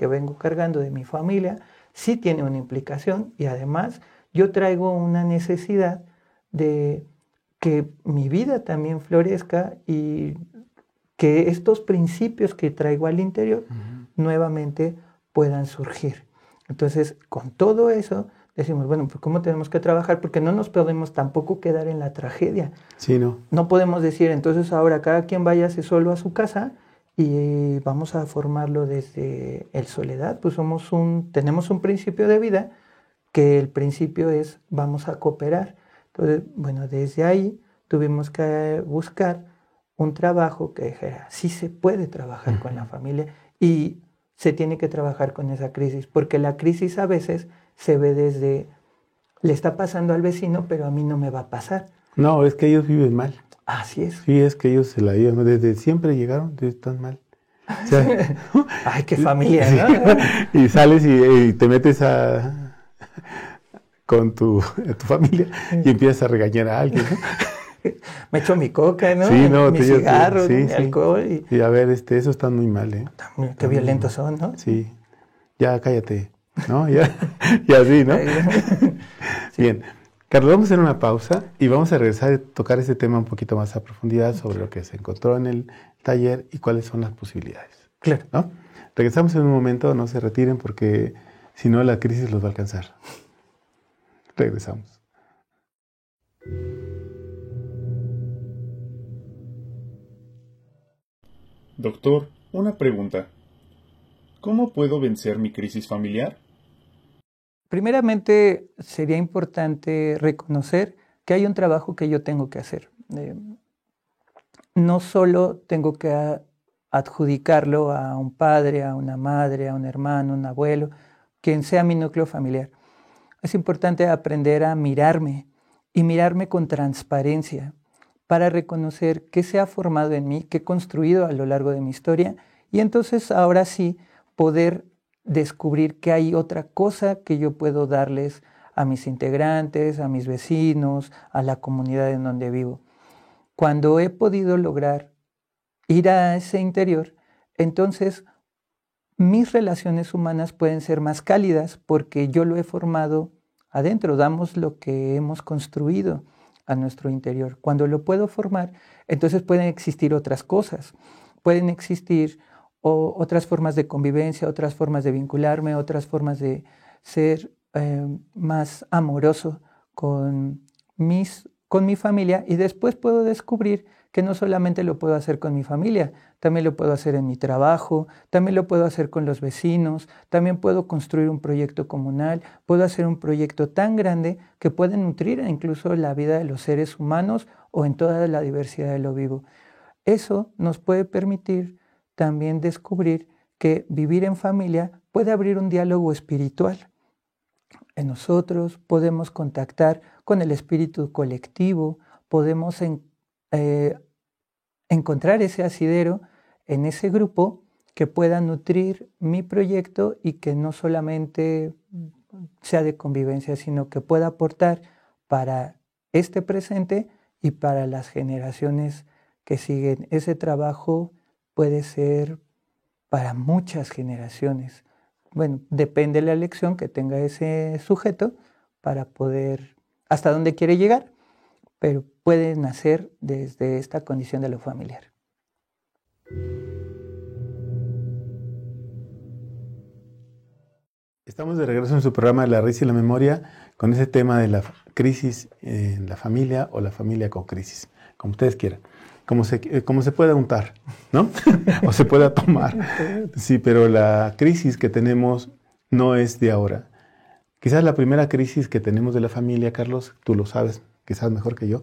vengo cargando de mi familia sí tiene una implicación, y además yo traigo una necesidad de que mi vida también florezca y que estos principios que traigo al interior nuevamente puedan surgir. Entonces, con todo eso, decimos, bueno, pues ¿cómo tenemos que trabajar? Porque no nos podemos tampoco quedar en la tragedia. Sí, ¿no? No podemos decir, entonces ahora cada quien váyase solo a su casa y vamos a formarlo desde el soledad. Pues tenemos un principio de vida que el principio es vamos a cooperar. Entonces, bueno, desde ahí tuvimos que buscar un trabajo que dijera, sí se puede trabajar con la familia y se tiene que trabajar con esa crisis, porque la crisis a veces se ve desde, le está pasando al vecino, pero a mí no me va a pasar. No, es que ellos viven mal. Así es. Sí, es que ellos se la llevan, desde siempre llegaron, están mal. O sea, ay, qué familia, ¿no? Y sales y te metes con tu familia y empiezas a regañar a alguien, ¿no? Me echo mi coca, ¿no? Sí, no, mis cigarros, mi alcohol. Y a ver, eso están muy mal, ¿eh? Qué violentos son, ¿no? Sí, ya cállate, ¿no? Y así, ¿no? Sí. Bien, Carlos, vamos a hacer una pausa y vamos a regresar a tocar este tema un poquito más a profundidad sobre lo que se encontró en el taller y cuáles son las posibilidades. Claro. ¿No? Regresamos en un momento, no se retiren porque si no la crisis los va a alcanzar. Regresamos. Doctor, una pregunta. ¿Cómo puedo vencer mi crisis familiar? Primeramente, sería importante reconocer que hay un trabajo que yo tengo que hacer. No solo tengo que adjudicarlo a un padre, a una madre, a un hermano, un abuelo, quien sea mi núcleo familiar. Es importante aprender a mirarme y mirarme con transparencia para reconocer qué se ha formado en mí, qué he construido a lo largo de mi historia y entonces ahora sí poder descubrir que hay otra cosa que yo puedo darles a mis integrantes, a mis vecinos, a la comunidad en donde vivo. Cuando he podido lograr ir a ese interior, entonces mis relaciones humanas pueden ser más cálidas porque yo lo he formado adentro, damos lo que hemos construido a nuestro interior. Cuando lo puedo formar, entonces pueden existir otras cosas, pueden existir otras formas de convivencia, otras formas de vincularme, otras formas de ser más amoroso con mi familia y después puedo descubrir que no solamente lo puedo hacer con mi familia, también lo puedo hacer en mi trabajo, también lo puedo hacer con los vecinos, también puedo construir un proyecto comunal, puedo hacer un proyecto tan grande que puede nutrir incluso la vida de los seres humanos o en toda la diversidad de lo vivo. Eso nos puede permitir también descubrir que vivir en familia puede abrir un diálogo espiritual. En nosotros podemos contactar con el espíritu colectivo, podemos encontrar ese asidero en ese grupo que pueda nutrir mi proyecto y que no solamente sea de convivencia, sino que pueda aportar para este presente y para las generaciones que siguen. Ese trabajo puede ser para muchas generaciones. Bueno, depende de la elección que tenga ese sujeto para poder, hasta dónde quiere llegar, pero puede nacer desde esta condición de lo familiar. Estamos de regreso en su programa La risa y la memoria con ese tema de la crisis en la familia o la familia con crisis, como ustedes quieran. Como se pueda untar, ¿no? O se pueda tomar. Sí, pero la crisis que tenemos no es de ahora. Quizás la primera crisis que tenemos de la familia, Carlos, tú lo sabes, quizás mejor que yo,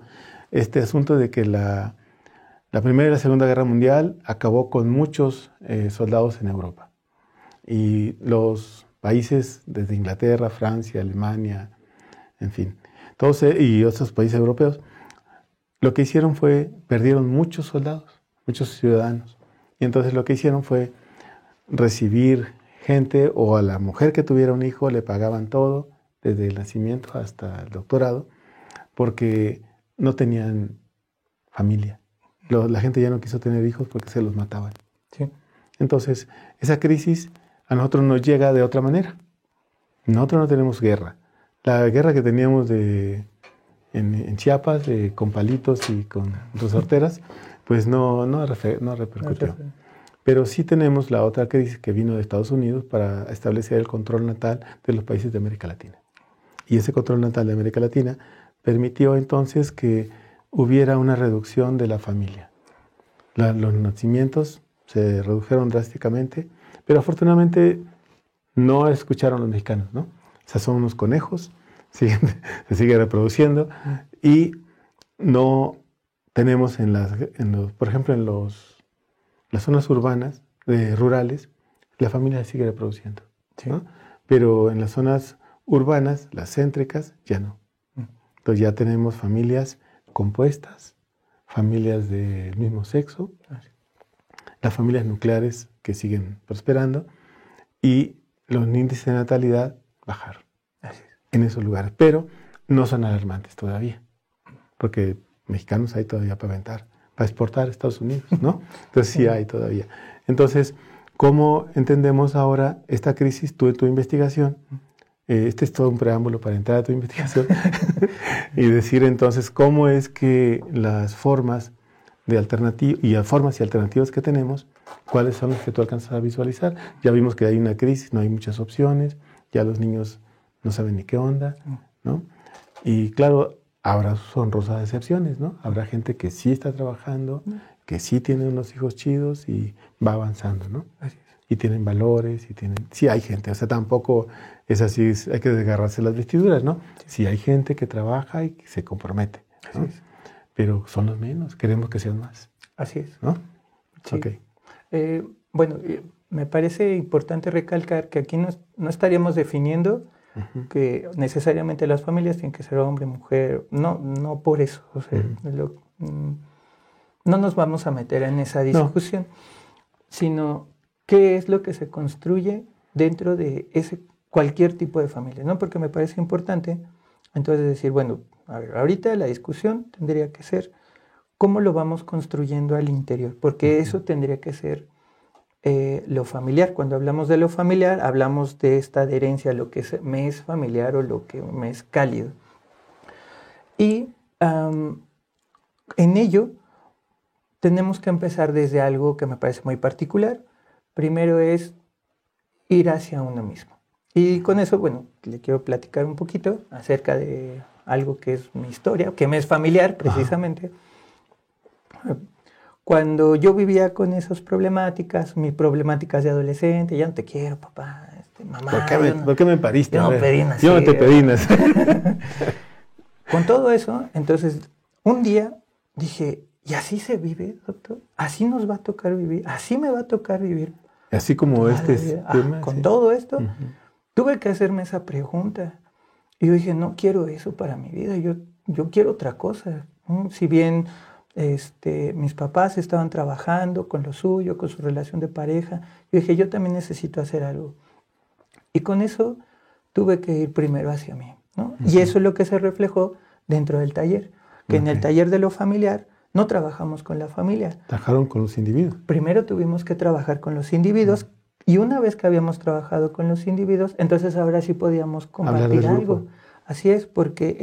este asunto de que la Primera y la Segunda Guerra Mundial acabó con muchos soldados en Europa. Y los países desde Inglaterra, Francia, Alemania, en fin, todos y otros países europeos, lo que hicieron fue, perdieron muchos soldados, muchos ciudadanos. Y entonces lo que hicieron fue recibir gente o a la mujer que tuviera un hijo le pagaban todo, desde el nacimiento hasta el doctorado, porque no tenían familia. La gente ya no quiso tener hijos porque se los mataban. Sí. Entonces, esa crisis a nosotros nos llega de otra manera. Nosotros no tenemos guerra. La guerra que teníamos en Chiapas, con palitos y con resorteras, pues no repercutió. Pero sí tenemos la otra crisis que vino de Estados Unidos para establecer el control natal de los países de América Latina. Y ese control natal de América Latina permitió entonces que hubiera una reducción de la familia. Los nacimientos se redujeron drásticamente, pero afortunadamente no escucharon los mexicanos, ¿no? O sea, son unos conejos, se sigue reproduciendo y no tenemos por ejemplo, en las zonas urbanas, rurales, la familia se sigue reproduciendo, Sí. ¿no? Pero en las zonas urbanas, las céntricas, ya no. Entonces ya tenemos familias compuestas, familias del mismo sexo, las familias nucleares que siguen prosperando y los índices de natalidad bajaron en esos lugares, pero no son alarmantes todavía, porque mexicanos hay todavía para aventar, para exportar a Estados Unidos, ¿no? Entonces sí hay todavía. Entonces, ¿cómo entendemos ahora esta crisis? Tú en tu investigación, este es todo un preámbulo para entrar a tu investigación, y decir entonces cómo es que las formas de formas y alternativas que tenemos, cuáles son las que tú alcanzas a visualizar. Ya vimos que hay una crisis, no hay muchas opciones, ya los niños no saben ni qué onda, ¿no? Y claro, habrá sus honrosas excepciones, ¿no? Habrá gente que sí está trabajando, que sí tiene unos hijos chidos y va avanzando, ¿no? Así es. Y tienen valores, y tienen... Sí hay gente, o sea, tampoco es así, hay que desgarrarse las vestiduras, ¿no? Sí hay gente que trabaja y que se compromete, ¿no? Así es. Pero son los menos, queremos que sean más, Así es. ¿no? Sí. Ok. Bueno, me parece importante recalcar que aquí no estaríamos definiendo que necesariamente las familias tienen que ser hombre, mujer, no por eso, o sea, no nos vamos a meter en esa discusión, sino qué es lo que se construye dentro de cualquier tipo de familia, ¿no? Porque me parece importante entonces decir, bueno, a ver, ahorita la discusión tendría que ser cómo lo vamos construyendo al interior, porque eso tendría que ser lo familiar. Cuando hablamos de lo familiar, hablamos de esta adherencia a lo que me es familiar o lo que me es cálido. Y en ello tenemos que empezar desde algo que me parece muy particular. Primero es ir hacia uno mismo. Y con eso, bueno, le quiero platicar un poquito acerca de algo que es mi historia, que me es familiar precisamente. Cuando yo vivía con esas problemáticas, mis problemáticas de adolescente, ya no te quiero, papá, mamá. ¿Por qué me pariste? Yo no pedí nacer. Yo no te pedí nacer. Con todo eso, entonces, un día dije, ¿y así se vive, doctor? ¿Así nos va a tocar vivir? ¿Así me va a tocar vivir? Así como tema. Con sí. todo esto, tuve que hacerme esa pregunta. Y yo dije, no quiero eso para mi vida, yo quiero otra cosa. Si bien mis papás estaban trabajando con lo suyo, con su relación de pareja, yo dije, yo también necesito hacer algo. Y con eso tuve que ir primero hacia mí, ¿no? Y eso es lo que se reflejó dentro del taller, que en el taller de lo familiar no trabajamos con la familia. Trabajaron con los individuos. Primero tuvimos que trabajar con los individuos y una vez que habíamos trabajado con los individuos, entonces ahora sí podíamos compartir algo. Así es, porque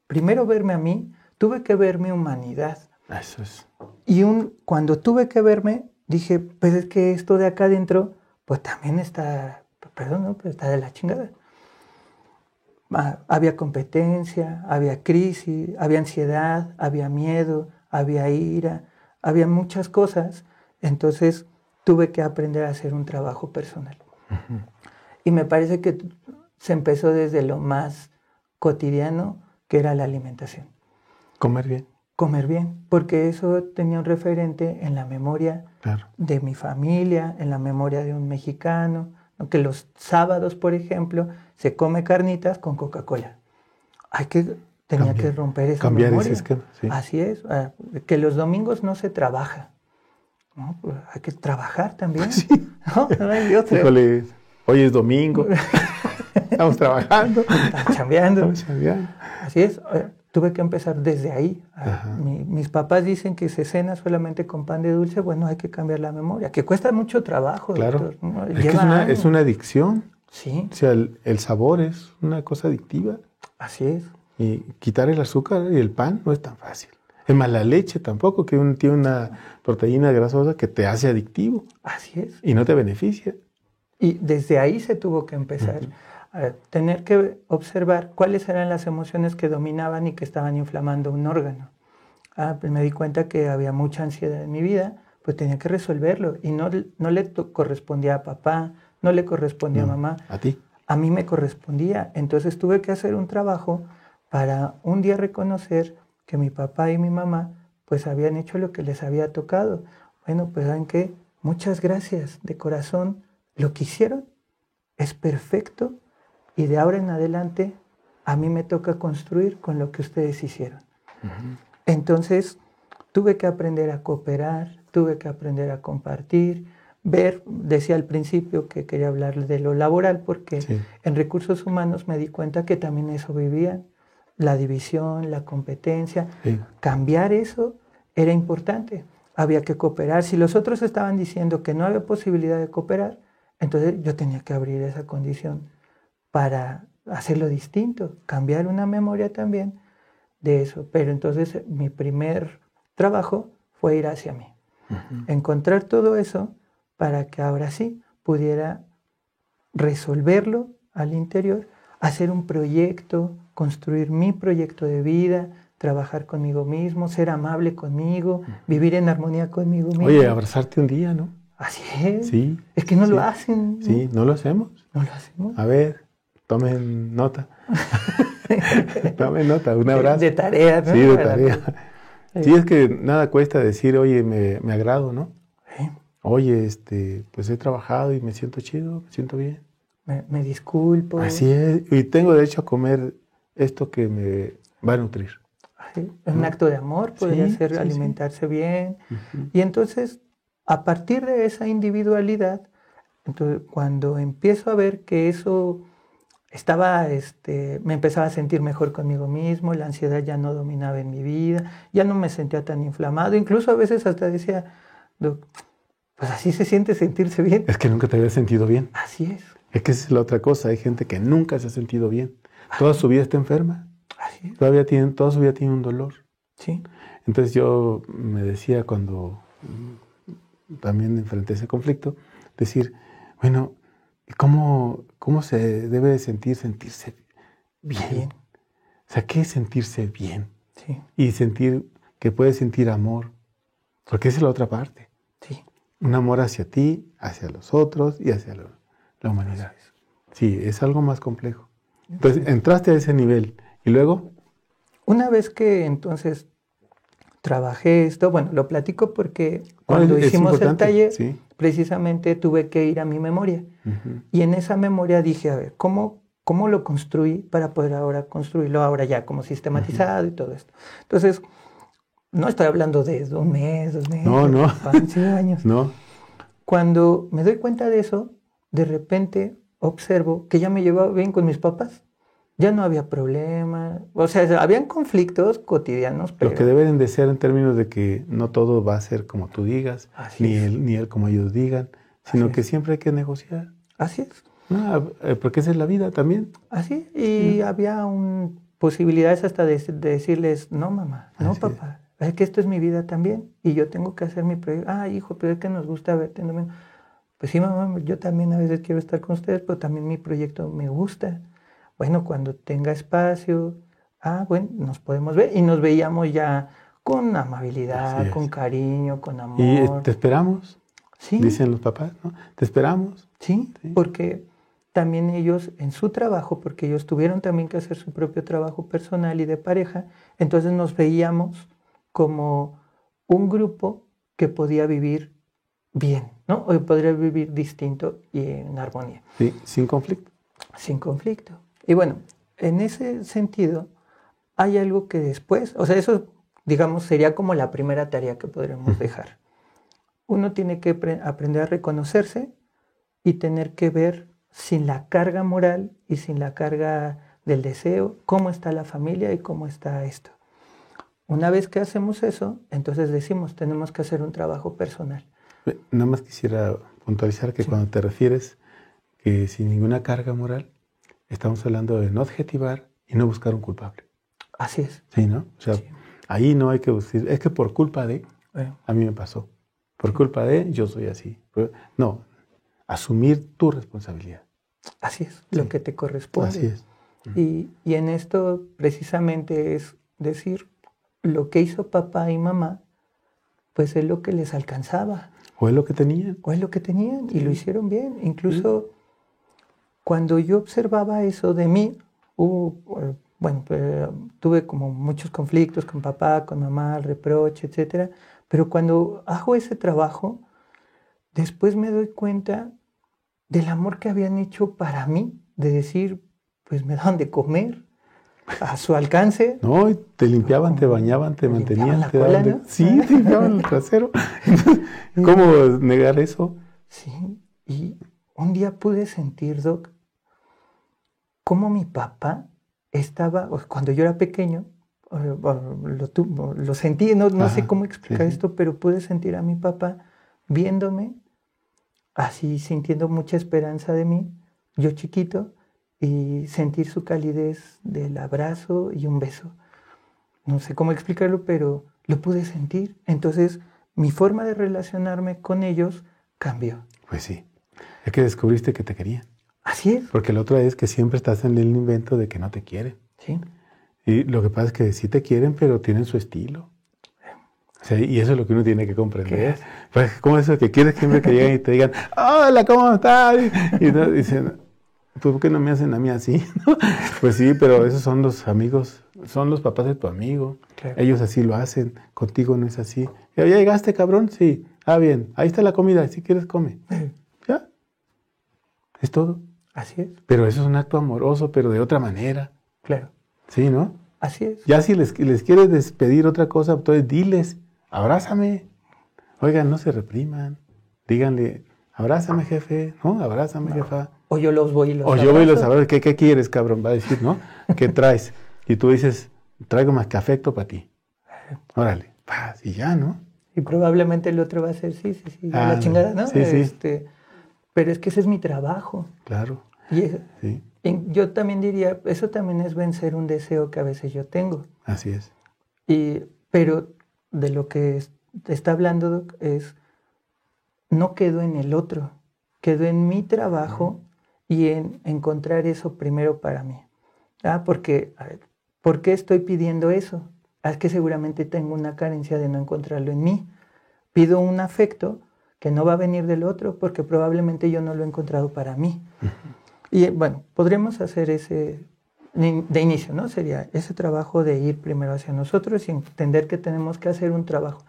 primero verme a mí, tuve que ver mi humanidad. Eso es. Y cuando tuve que verme, dije, pues es que esto de acá adentro, pues también está, perdón, ¿no? Pero está de la chingada. Había competencia, había crisis, había ansiedad, había miedo, había ira, había muchas cosas. Entonces tuve que aprender a hacer un trabajo personal. Y me parece que se empezó desde lo más cotidiano, que era la alimentación. Comer bien. Comer bien, porque eso tenía un referente en la memoria de mi familia, en la memoria de un mexicano, ¿no? Que los sábados, por ejemplo, se come carnitas con Coca-Cola. Tenía que romper esa cambiar memoria. Ese esquema, sí. Así es, que los domingos no se trabaja, ¿no? Pues hay que trabajar también. Sí. ¿No? No hay otra. Híjole, hoy es domingo, estamos trabajando. Estamos chambeando. Chambeando. Así es. Tuve que empezar desde ahí. Mis papás dicen que se cena solamente con pan de dulce. Bueno, hay que cambiar la memoria, que cuesta mucho trabajo. Claro. Doctor, ¿no? Es una adicción. Sí. O sea, el sabor es una cosa adictiva. Así es. Y quitar el azúcar y el pan no es tan fácil. Es más, la leche tampoco, que tiene una proteína grasosa que te hace adictivo. Así es. Y no te beneficia. Y desde ahí se tuvo que empezar. A tener que observar cuáles eran las emociones que dominaban y que estaban inflamando un órgano. Pues me di cuenta que había mucha ansiedad en mi vida, pues tenía que resolverlo. Y no le correspondía a papá, no le correspondía a mamá. A ti. A mí me correspondía. Entonces tuve que hacer un trabajo para un día reconocer que mi papá y mi mamá pues habían hecho lo que les había tocado. Bueno, pues ¿saben qué? Muchas gracias de corazón. Lo que hicieron es perfecto. Y de ahora en adelante, a mí me toca construir con lo que ustedes hicieron. Entonces, tuve que aprender a cooperar, tuve que aprender a compartir, decía al principio que quería hablar de lo laboral, porque en recursos humanos me di cuenta que también eso vivían, la división, la competencia. Cambiar eso era importante, había que cooperar. Si los otros estaban diciendo que no había posibilidad de cooperar, entonces yo tenía que abrir esa condición para hacerlo distinto, cambiar una memoria también de eso. Pero entonces mi primer trabajo fue ir hacia mí, encontrar todo eso para que ahora sí pudiera resolverlo al interior, hacer un proyecto, construir mi proyecto de vida, trabajar conmigo mismo, ser amable conmigo, vivir en armonía conmigo mismo. Oye, abrazarte un día, ¿no? Así es. Sí. Es que no sí. lo hacen. ¿No? Sí, no lo hacemos. No lo hacemos. A ver, tomen nota. Tomen nota, un abrazo. De tarea, ¿no? Sí, de tarea. Sí, es que nada cuesta decir, oye, me agrado, ¿no? Sí. Oye, pues he trabajado y me siento chido, me siento bien. Me disculpo. Así es, y tengo derecho a comer esto que me va a nutrir. Así, es un acto de amor, podría ser alimentarse bien. Y entonces, a partir de esa individualidad, entonces, cuando empiezo a ver que eso me empezaba a sentir mejor conmigo mismo, la ansiedad ya no dominaba en mi vida, ya no me sentía tan inflamado, incluso a veces hasta decía, pues así se siente sentirse bien. Es que nunca te habías sentido bien. Así es. Es que esa es la otra cosa, hay gente que nunca se ha sentido bien. Toda su vida está enferma. Así es. Toda su vida tiene un dolor. Sí. Entonces yo me decía cuando también enfrenté ese conflicto, decir, bueno, ¿cómo se debe de sentirse bien? O sea, ¿qué es sentirse bien? Sí. Y sentir que puedes sentir amor, porque esa es la otra parte. Sí. Un amor hacia ti, hacia los otros y hacia la humanidad. Sí, es algo más complejo. Entonces, entraste a ese nivel y luego... Una vez que entonces trabajé esto, bueno, lo platico porque cuando hicimos el taller, precisamente tuve que ir a mi memoria. Y en esa memoria dije, a ver, ¿cómo lo construí para poder ahora construirlo ahora ya como sistematizado y todo esto? Entonces, no estoy hablando de 1 mes, 2 meses, no. 5 años. No. Cuando me doy cuenta de eso, de repente observo que ya me llevaba bien con mis papás. Ya no había problema, o sea, habían conflictos cotidianos, pero... Lo que deben de ser en términos de que no todo va a ser como tú digas, ni él como ellos digan, sino que siempre hay que negociar. Así es. Porque esa es la vida también. Así, y había posibilidades hasta de decirles, no mamá, no papá, es que esto es mi vida también, y yo tengo que hacer mi proyecto. Hijo, pero es que nos gusta verte. Pues sí, mamá, yo también a veces quiero estar con ustedes, pero también mi proyecto me gusta. Bueno, cuando tenga espacio, bueno, nos podemos ver. Y nos veíamos ya con amabilidad, con cariño, con amor. Y te esperamos, sí, dicen los papás, ¿no? Te esperamos. Sí, porque también ellos en su trabajo, porque ellos tuvieron también que hacer su propio trabajo personal y de pareja, entonces nos veíamos como un grupo que podía vivir bien, ¿no? O podría vivir distinto y en armonía. Sí, sin conflicto. Sin conflicto. Y bueno, en ese sentido, hay algo que después, o sea, eso, digamos, sería como la primera tarea que podríamos dejar. Uno tiene que aprender a reconocerse y tener que ver sin la carga moral y sin la carga del deseo, cómo está la familia y cómo está esto. Una vez que hacemos eso, entonces decimos, tenemos que hacer un trabajo personal. Nada más quisiera puntualizar que cuando te refieres que sin ninguna carga moral, estamos hablando de no adjetivar y no buscar un culpable. Así es. Sí, ¿no? O sea, ahí no hay que decir, es que por culpa de, a mí me pasó. Por culpa de, yo soy así. No, asumir tu responsabilidad. Así es, lo que te corresponde. Así es. Y en esto precisamente es decir, lo que hizo papá y mamá, pues es lo que les alcanzaba. O es lo que tenían. O es lo que tenían y lo hicieron bien. Incluso cuando yo observaba eso de mí, tuve como muchos conflictos con papá, con mamá, reproche, etc. Pero cuando hago ese trabajo, después me doy cuenta del amor que habían hecho para mí, de decir, pues me daban de comer a su alcance. No, te limpiaban, te bañaban, te mantenían. La cola, ¿no? Sí, te limpiaban el trasero. ¿Cómo negar eso? Sí, y un día pude sentir, Doc, cómo mi papá estaba, cuando yo era pequeño, lo sentí, no sé cómo explicar esto, pero pude sentir a mi papá viéndome, así sintiendo mucha esperanza de mí, yo chiquito, y sentir su calidez del abrazo y un beso. No sé cómo explicarlo, pero lo pude sentir. Entonces, mi forma de relacionarme con ellos cambió. Pues sí, es que descubriste que te querían. Así es. Porque la otra es que siempre estás en el invento de que no te quieren. Sí. Y lo que pasa es que sí te quieren, pero tienen su estilo. O sea, y eso es lo que uno tiene que comprender. Pues, ¿cómo es eso que quieres siempre que lleguen y te digan, hola, ¿cómo estás? Y no, dicen, pues, ¿por qué no me hacen a mí así? Pues sí, pero esos son los amigos, son los papás de tu amigo. Claro. Ellos así lo hacen, contigo no es así. ¿Ya llegaste, cabrón? Sí. Ah, bien, ahí está la comida, si quieres come. ¿Ya? Es todo. Así es. Pero eso es un acto amoroso, pero de otra manera. Claro. Sí, ¿no? Así es. Ya si les quieres despedir otra cosa, entonces diles, abrázame. Oigan, no se repriman. Díganle, abrázame, jefe. ¿No? Abrázame, jefa. O yo los voy y los O abrazo. yo voy y los abrazo. ¿Qué quieres, cabrón? Va a decir, ¿no? ¿Qué traes? Y tú dices, traigo más que afecto para ti. Órale. Paz, y ya, ¿no? Y probablemente el otro va a ser, sí, la chingada, ¿no? Sí, sí. Pero es que ese es mi trabajo. Claro. Y Sí. yo también diría, eso también es vencer un deseo que a veces yo tengo. Así es. Pero de lo que te está hablando, Doc, es, no quedo en el otro, quedo en mi trabajo y en encontrar eso primero para mí. Porque, a ver, ¿por qué estoy pidiendo eso? Es que seguramente tengo una carencia de no encontrarlo en mí. Pido un afecto que no va a venir del otro porque probablemente yo no lo he encontrado para mí. Y bueno, podríamos hacer ese de inicio, ¿no? Sería ese trabajo de ir primero hacia nosotros y entender que tenemos que hacer un trabajo.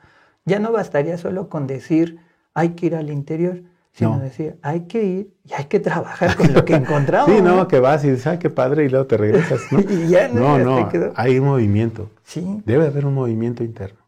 Ya no bastaría solo con decir hay que ir al interior, sino decir hay que ir y hay que trabajar con lo que encontramos. Sí, no, que vas y dices, qué padre, y luego te regresas, ¿no? Y ya no, hay un movimiento. Sí. Debe haber un movimiento interno.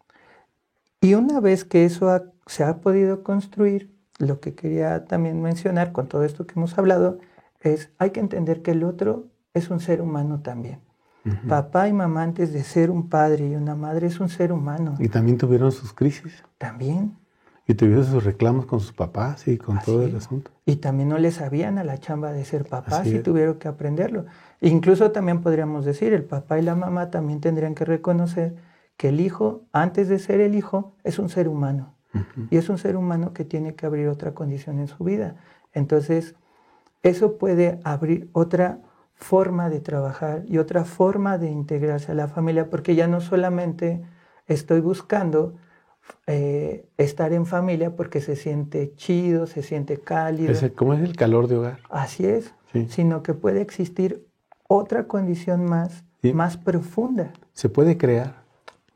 Y una vez que eso se ha podido construir, lo que quería también mencionar con todo esto que hemos hablado es hay que entender que el otro es un ser humano también. Uh-huh. Papá y mamá, antes de ser un padre y una madre, es un ser humano. Y también tuvieron sus crisis. También. Y tuvieron sus reclamos con sus papás y con todo el asunto. Y también no le sabían a la chamba de ser papás y tuvieron que aprenderlo. Incluso también podríamos decir, el papá y la mamá también tendrían que reconocer que el hijo, antes de ser el hijo, es un ser humano. Uh-huh. Y es un ser humano que tiene que abrir otra condición en su vida. Entonces, eso puede abrir otra forma de trabajar y otra forma de integrarse a la familia, porque ya no solamente estoy buscando estar en familia porque se siente chido, se siente cálido. ¿Cómo es el calor de hogar? Así es, sino que puede existir otra condición más profunda. Se puede crear.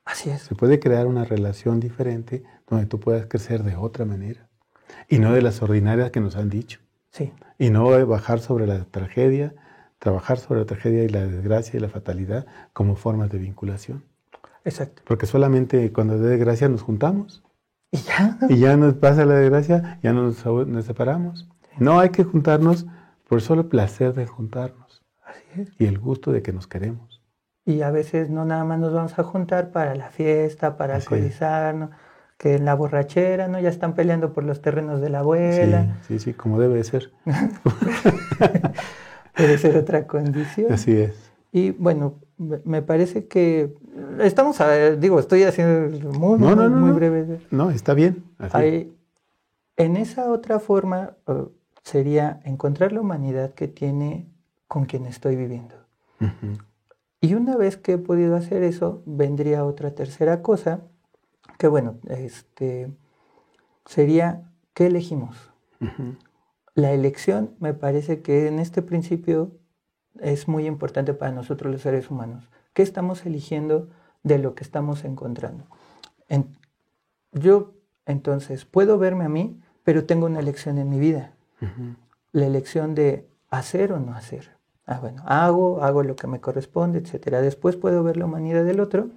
Así es. Se puede crear una relación diferente donde tú puedas crecer de otra manera y no de las ordinarias que nos han dicho. Sí. Y no bajar sobre la tragedia, trabajar sobre la tragedia y la desgracia y la fatalidad como formas de vinculación. Exacto. Porque solamente cuando es desgracia nos juntamos. Y ya. Y ya nos pasa la desgracia, ya nos separamos. Sí. No hay que juntarnos por solo placer de juntarnos. Así es. Y el gusto de que nos queremos. Y a veces no nada más nos vamos a juntar para la fiesta, para alcoholizarnos, que en la borrachera, ¿no? Ya están peleando por los terrenos de la abuela. Sí, como debe de ser. Puede ser otra condición. Así es. Y bueno, me parece que estamos, estoy haciendo muy breve. No, está bien. En esa otra forma sería encontrar la humanidad que tiene con quien estoy viviendo. Uh-huh. Y una vez que he podido hacer eso, vendría otra tercera cosa, que bueno, sería, ¿qué elegimos? Uh-huh. La elección me parece que en este principio es muy importante para nosotros los seres humanos. ¿Qué estamos eligiendo de lo que estamos encontrando? Yo, entonces, puedo verme a mí, pero tengo una elección en mi vida. Uh-huh. La elección de hacer o no hacer. Hago lo que me corresponde, etc. Después puedo ver la humanidad del otro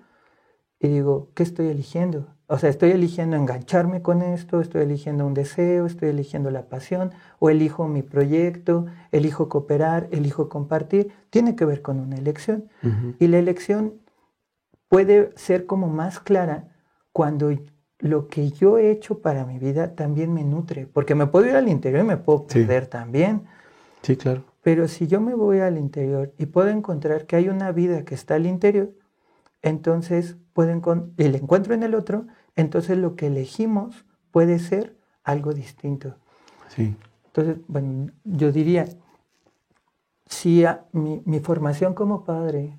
y digo, ¿qué estoy eligiendo? O sea, ¿estoy eligiendo engancharme con esto? ¿Estoy eligiendo un deseo? ¿Estoy eligiendo la pasión? ¿O elijo mi proyecto? ¿Elijo cooperar? ¿Elijo compartir? Tiene que ver con una elección. Uh-huh. Y la elección puede ser como más clara cuando lo que yo he hecho para mi vida también me nutre. Porque me puedo ir al interior y me puedo perder también. Sí, claro. Pero si yo me voy al interior y puedo encontrar que hay una vida que está al interior, entonces y la encuentro en el otro, entonces lo que elegimos puede ser algo distinto. Sí. Entonces, bueno, yo diría, si mi formación como padre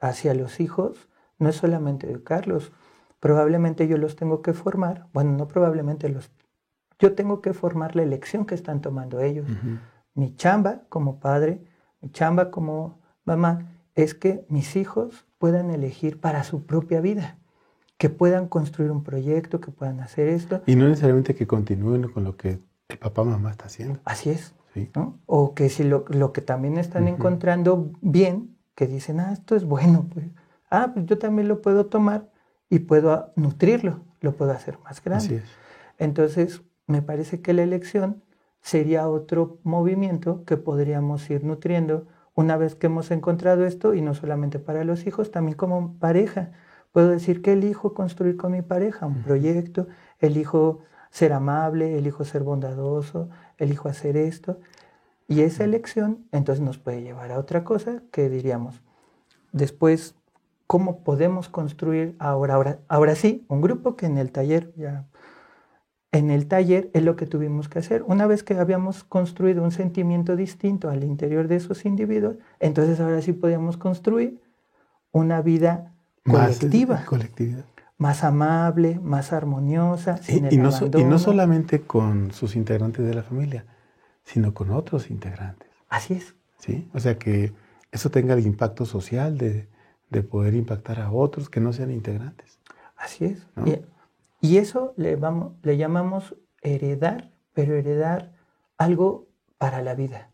hacia los hijos no es solamente educarlos. Probablemente yo los tengo que formar, bueno, no probablemente yo tengo que formar la elección que están tomando ellos. Mi chamba como padre, mi chamba como mamá, es que mis hijos puedan elegir para su propia vida, que puedan construir un proyecto, que puedan hacer esto. Y no necesariamente que continúen con lo que el papá o mamá está haciendo. Así es. Sí. ¿No? O que si lo que también están encontrando bien, que dicen, esto es bueno, pues, pues yo también lo puedo tomar y puedo nutrirlo, lo puedo hacer más grande. Así es. Entonces, me parece que la elección sería otro movimiento que podríamos ir nutriendo una vez que hemos encontrado esto, y no solamente para los hijos, también como pareja. Puedo decir que elijo construir con mi pareja un proyecto, elijo ser amable, elijo ser bondadoso, elijo hacer esto. Y esa elección entonces nos puede llevar a otra cosa que diríamos, después, ¿cómo podemos construir ahora sí un grupo que en el taller es lo que tuvimos que hacer? Una vez que habíamos construido un sentimiento distinto al interior de esos individuos, entonces ahora sí podíamos construir una vida colectiva. Colectividad. Más amable, más armoniosa, sin el abandono. Y no solamente con sus integrantes de la familia, sino con otros integrantes. Así es. ¿Sí? O sea, que eso tenga el impacto social de poder impactar a otros que no sean integrantes. Así es. ¿No? Y eso le llamamos heredar, pero heredar algo para la vida.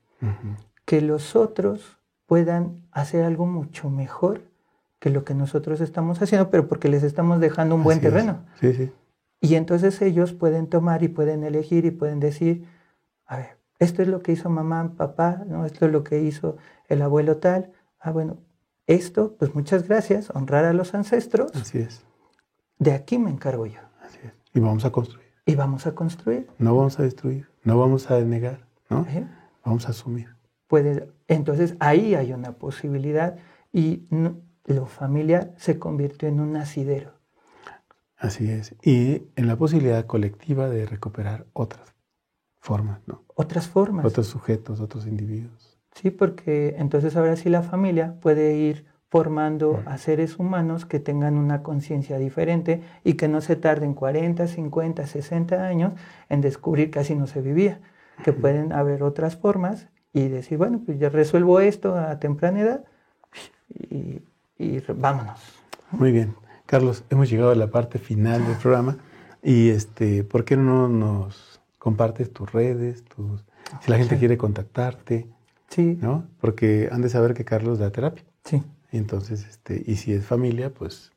Que los otros puedan hacer algo mucho mejor que lo que nosotros estamos haciendo, pero porque les estamos dejando un buen terreno. Sí, sí. Y entonces ellos pueden tomar y pueden elegir y pueden decir, a ver, esto es lo que hizo mamá, papá, ¿no? Esto es lo que hizo el abuelo tal. Bueno, esto, pues muchas gracias, honrar a los ancestros. Así es. De aquí me encargo yo. Así es. Y vamos a construir. Y vamos a construir. No vamos a destruir, no vamos a denegar, ¿no? Vamos a asumir. Entonces ahí hay una posibilidad y lo familiar se convirtió en un asidero. Así es. Y en la posibilidad colectiva de recuperar otras formas, ¿no? Otras formas. Otros sujetos, otros individuos. Sí, porque entonces ahora sí la familia puede ir formando a seres humanos que tengan una conciencia diferente y que no se tarden 40, 50, 60 años en descubrir que así no se vivía. Que pueden haber otras formas y decir, bueno, pues ya resuelvo esto a temprana edad y vámonos. Muy bien. Carlos, hemos llegado a la parte final del programa y ¿por qué no nos compartes tus redes, si la gente quiere contactarte? Sí. ¿No? Porque han de saber que Carlos da terapia. Sí. Y entonces, y si es familia, pues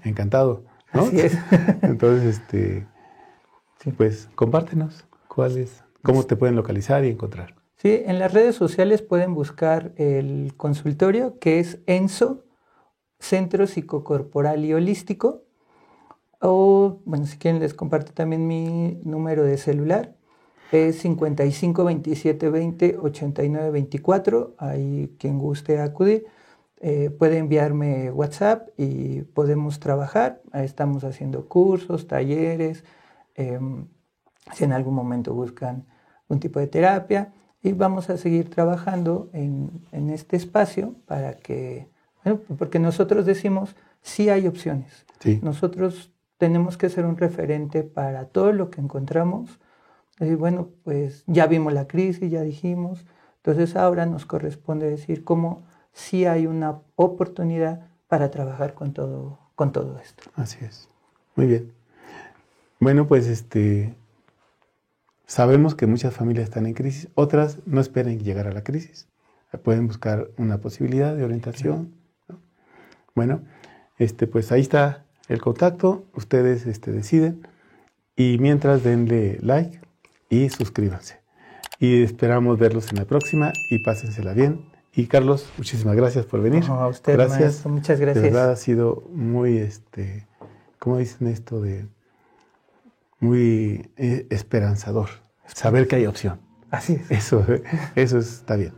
encantado, ¿no? Así es. Entonces, sí. Pues compártenos cómo te pueden localizar y encontrar. Sí, en las redes sociales pueden buscar el consultorio que es ENSO, Centro Psicocorporal y Holístico. O, bueno, si quieren les comparto también mi número de celular. Es 55 27 20 89 24. Ahí quien guste acudir. Puede enviarme WhatsApp y podemos trabajar. Ahí estamos haciendo cursos, talleres. Si en algún momento buscan un tipo de terapia. Y vamos a seguir trabajando en este espacio para que, bueno, porque nosotros decimos, sí hay opciones. Sí. Nosotros tenemos que ser un referente para todo lo que encontramos. Y bueno, pues ya vimos la crisis, ya dijimos. Entonces ahora nos corresponde decir cómo sí hay una oportunidad para trabajar con todo esto. Así es. Muy bien. Bueno, pues sabemos que muchas familias están en crisis, otras no esperen llegar a la crisis. Pueden buscar una posibilidad de orientación, ¿no? Bueno, pues ahí está el contacto, ustedes deciden y mientras denle like y suscríbanse. Y esperamos verlos en la próxima y pásensela bien. Y Carlos, muchísimas gracias por venir. No, a usted, gracias. Maestro, muchas gracias. De verdad ha sido muy, ¿cómo dicen esto? Muy esperanzador. Saber que hay opción. Así es. Eso está bien.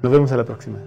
Nos vemos a la próxima.